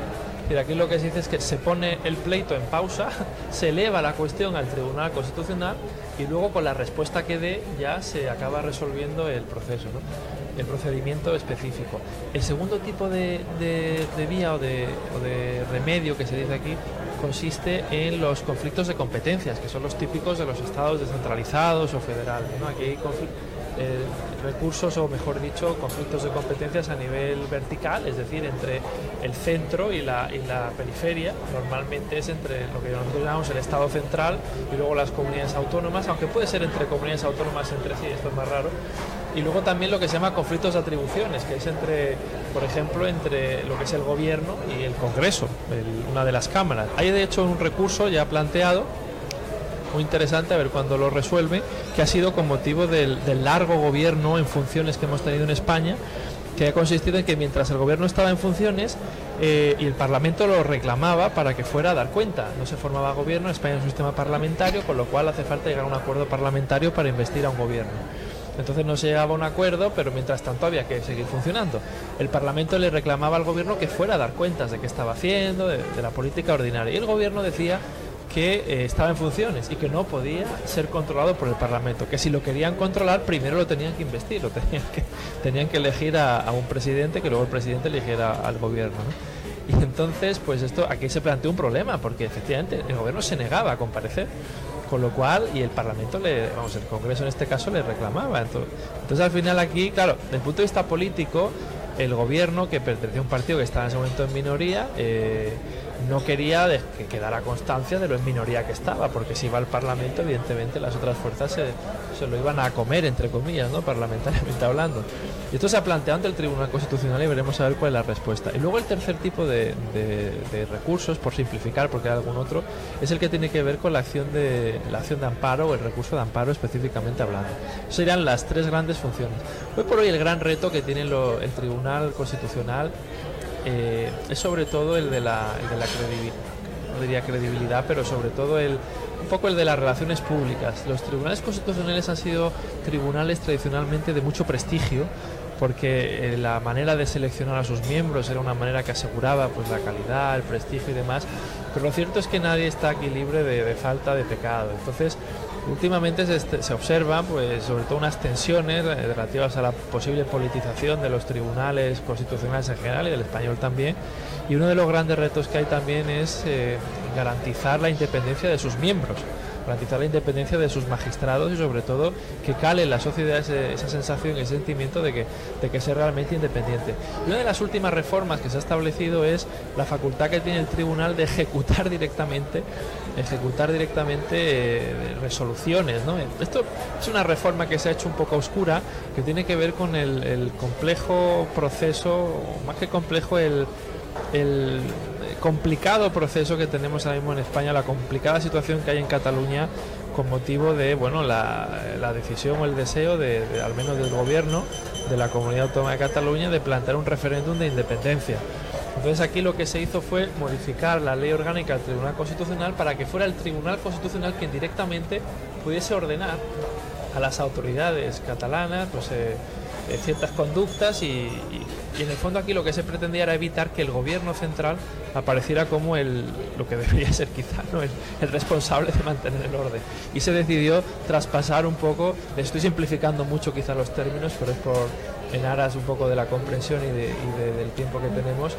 Y aquí lo que se dice es que se pone el pleito en pausa, se eleva la cuestión al Tribunal Constitucional y luego con la respuesta que dé ya se acaba resolviendo el proceso, ¿no? El procedimiento específico. El segundo tipo de vía o de remedio que se dice aquí consiste en los conflictos de competencias, que son los típicos de los estados descentralizados o federales, ¿no? Aquí hay recursos, o mejor dicho, conflictos de competencias a nivel vertical, es decir, entre el centro y la periferia. Normalmente es entre lo que nosotros llamamos el Estado central y luego las comunidades autónomas, aunque puede ser entre comunidades autónomas entre sí, esto es más raro. Y luego también lo que se llama conflictos de atribuciones, que es por ejemplo, entre lo que es el gobierno y el Congreso, una de las cámaras. Hay de hecho un recurso ya planteado, muy interesante, a ver cuándo lo resuelve, que ha sido con motivo del largo gobierno en funciones que hemos tenido en España, que ha consistido en que mientras el gobierno estaba en funciones y el Parlamento lo reclamaba para que fuera a dar cuenta. No se formaba gobierno, España es un sistema parlamentario, con lo cual hace falta llegar a un acuerdo parlamentario para investir a un gobierno. Entonces no se llegaba a un acuerdo, pero mientras tanto había que seguir funcionando. El Parlamento le reclamaba al gobierno que fuera a dar cuentas de qué estaba haciendo, de la política ordinaria. Y el gobierno decía que estaba en funciones y que no podía ser controlado por el Parlamento, que si lo querían controlar primero lo tenían que investir, tenían que elegir a un presidente, que luego el presidente eligiera al gobierno, ¿no? Y entonces pues aquí se planteó un problema, porque efectivamente el gobierno se negaba a comparecer, con lo cual, y el Parlamento, el Congreso en este caso, le reclamaba. Entonces al final aquí, claro, desde el punto de vista político, el gobierno, que pertenecía a un partido que estaba en ese momento en minoría, no quería que quedara constancia de lo en minoría que estaba, porque si iba al Parlamento, evidentemente las otras fuerzas se lo iban a comer, entre comillas, ¿no? Parlamentariamente hablando. Y esto se ha planteado ante el Tribunal Constitucional y veremos a ver cuál es la respuesta. Y luego el tercer tipo de recursos, por simplificar, porque hay algún otro, es el que tiene que ver con la acción de amparo, o el recurso de amparo específicamente hablando. Esas serían las tres grandes funciones. Hoy por hoy el gran reto que tiene el Tribunal Constitucional es sobre todo el de la credibilidad, pero sobre todo un poco el de las relaciones públicas. Los tribunales constitucionales han sido tribunales tradicionalmente de mucho prestigio, porque la manera de seleccionar a sus miembros era una manera que aseguraba pues la calidad, el prestigio y demás, pero lo cierto es que nadie está aquí libre de falta de pecado. Entonces últimamente se observan pues sobre todo unas tensiones relativas a la posible politización de los tribunales constitucionales en general y del español también, y uno de los grandes retos que hay también es garantizar la independencia de sus miembros, garantizar la independencia de sus magistrados y sobre todo que cale en la sociedad esa sensación, ese sentimiento de que es realmente independiente. Y una de las últimas reformas que se ha establecido es la facultad que tiene el tribunal de ejecutar directamente resoluciones, ¿no? Esto es una reforma que se ha hecho un poco oscura, que tiene que ver con el complejo proceso, o más que complejo, el complicado proceso que tenemos ahora mismo en España, la complicada situación que hay en Cataluña con motivo de la decisión o el deseo al menos del gobierno de la Comunidad Autónoma de Cataluña de plantear un referéndum de independencia. Entonces aquí lo que se hizo fue modificar la ley orgánica del Tribunal Constitucional para que fuera el Tribunal Constitucional quien directamente pudiese ordenar a las autoridades catalanas pues ciertas conductas y en el fondo aquí lo que se pretendía era evitar que el gobierno central apareciera como lo que debería ser quizá, ¿no? el responsable de mantener el orden, y se decidió traspasar un poco, estoy simplificando mucho quizá los términos, pero es en aras un poco de la comprensión y del tiempo que tenemos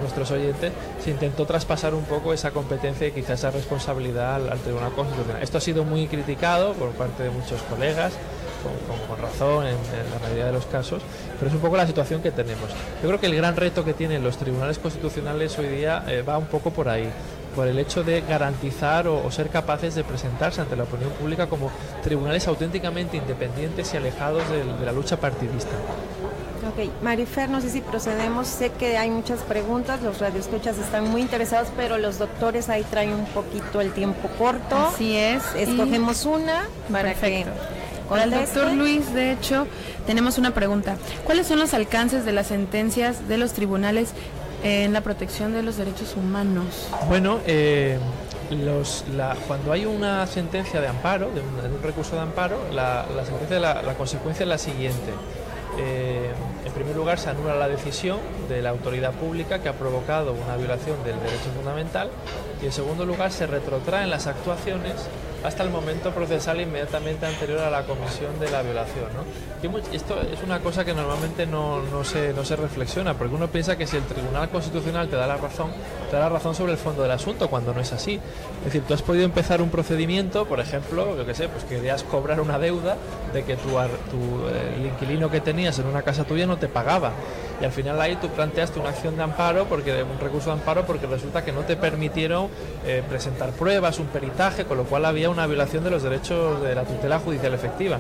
nuestros oyentes, se intentó traspasar un poco esa competencia y quizá esa responsabilidad al Tribunal Constitucional. Esto ha sido muy criticado por parte de muchos colegas, con razón en la mayoría de los casos, pero es un poco la situación que tenemos. Yo creo que el gran reto que tienen los tribunales constitucionales hoy día va un poco por ahí. por el hecho de garantizar o ser capaces de presentarse ante la opinión pública como tribunales auténticamente independientes y alejados de la lucha partidista. Ok, Marifer, no sé si procedemos, sé que hay muchas preguntas, los radioescuchas están muy interesados, pero los doctores ahí traen un poquito el tiempo corto. Así es. Escogemos una para perfecto. que... Para el doctor Luis, de hecho, tenemos una pregunta. ¿Cuáles son los alcances de las sentencias de los tribunales en la protección de los derechos humanos? Bueno, cuando hay una sentencia de amparo, de un recurso de amparo, la consecuencia es la siguiente. En primer lugar, se anula la decisión de la autoridad pública que ha provocado una violación del derecho fundamental, y en segundo lugar se retrotraen las actuaciones hasta el momento procesal inmediatamente anterior a la comisión de la violación, ¿no? Y esto es una cosa que normalmente no se reflexiona, porque uno piensa que si el Tribunal Constitucional te da la razón sobre el fondo del asunto, cuando no es así. Es decir, tú has podido empezar un procedimiento, por ejemplo, yo qué sé, pues querías cobrar una deuda de que el inquilino que tenías en una casa tuya no te pagaba, y al final ahí tú planteaste una acción de amparo, un recurso de amparo, porque resulta que no te permitieron presentar pruebas, un peritaje, con lo cual había una violación de los derechos de la tutela judicial efectiva.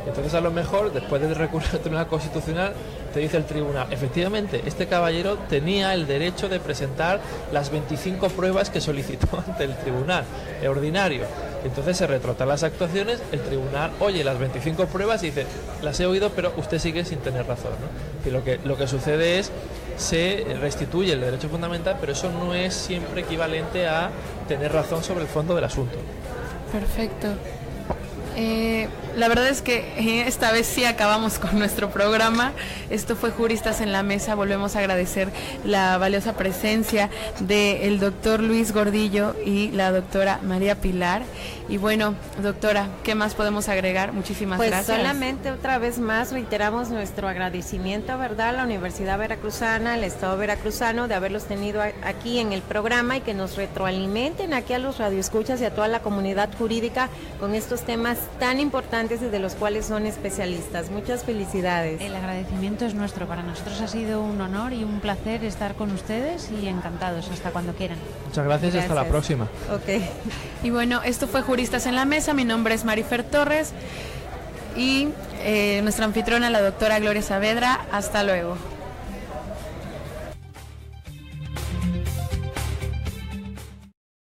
Entonces, a lo mejor, después de recurrir al Tribunal Constitucional, te dice el tribunal, efectivamente, este caballero tenía el derecho de presentar las 25 pruebas que solicitó ante el tribunal ordinario. Entonces se retrotan las actuaciones, el tribunal oye las 25 pruebas y dice, las he oído, pero usted sigue sin tener razón, ¿no? Y lo que sucede es, se restituye el derecho fundamental, pero eso no es siempre equivalente a tener razón sobre el fondo del asunto. Perfecto. La verdad es que esta vez sí acabamos con nuestro programa. Esto fue Juristas en la Mesa. Volvemos a agradecer la valiosa presencia del doctor Luis Gordillo y la doctora María Pilar. Y bueno, doctora, ¿qué más podemos agregar? Muchísimas gracias. Pues solamente otra vez más reiteramos nuestro agradecimiento, ¿verdad?, a la Universidad Veracruzana, al Estado veracruzano, de haberlos tenido aquí en el programa y que nos retroalimenten aquí a los radioescuchas y a toda la comunidad jurídica con estos temas tan importantes y de los cuales son especialistas. Muchas felicidades. El agradecimiento es nuestro. Para nosotros ha sido un honor y un placer estar con ustedes y encantados. Hasta cuando quieran. Muchas gracias y hasta la próxima. Ok. Y bueno, esto fue Juristas en la Mesa. Mi nombre es Marifer Torres y nuestra anfitriona, la doctora Gloria Saavedra. Hasta luego.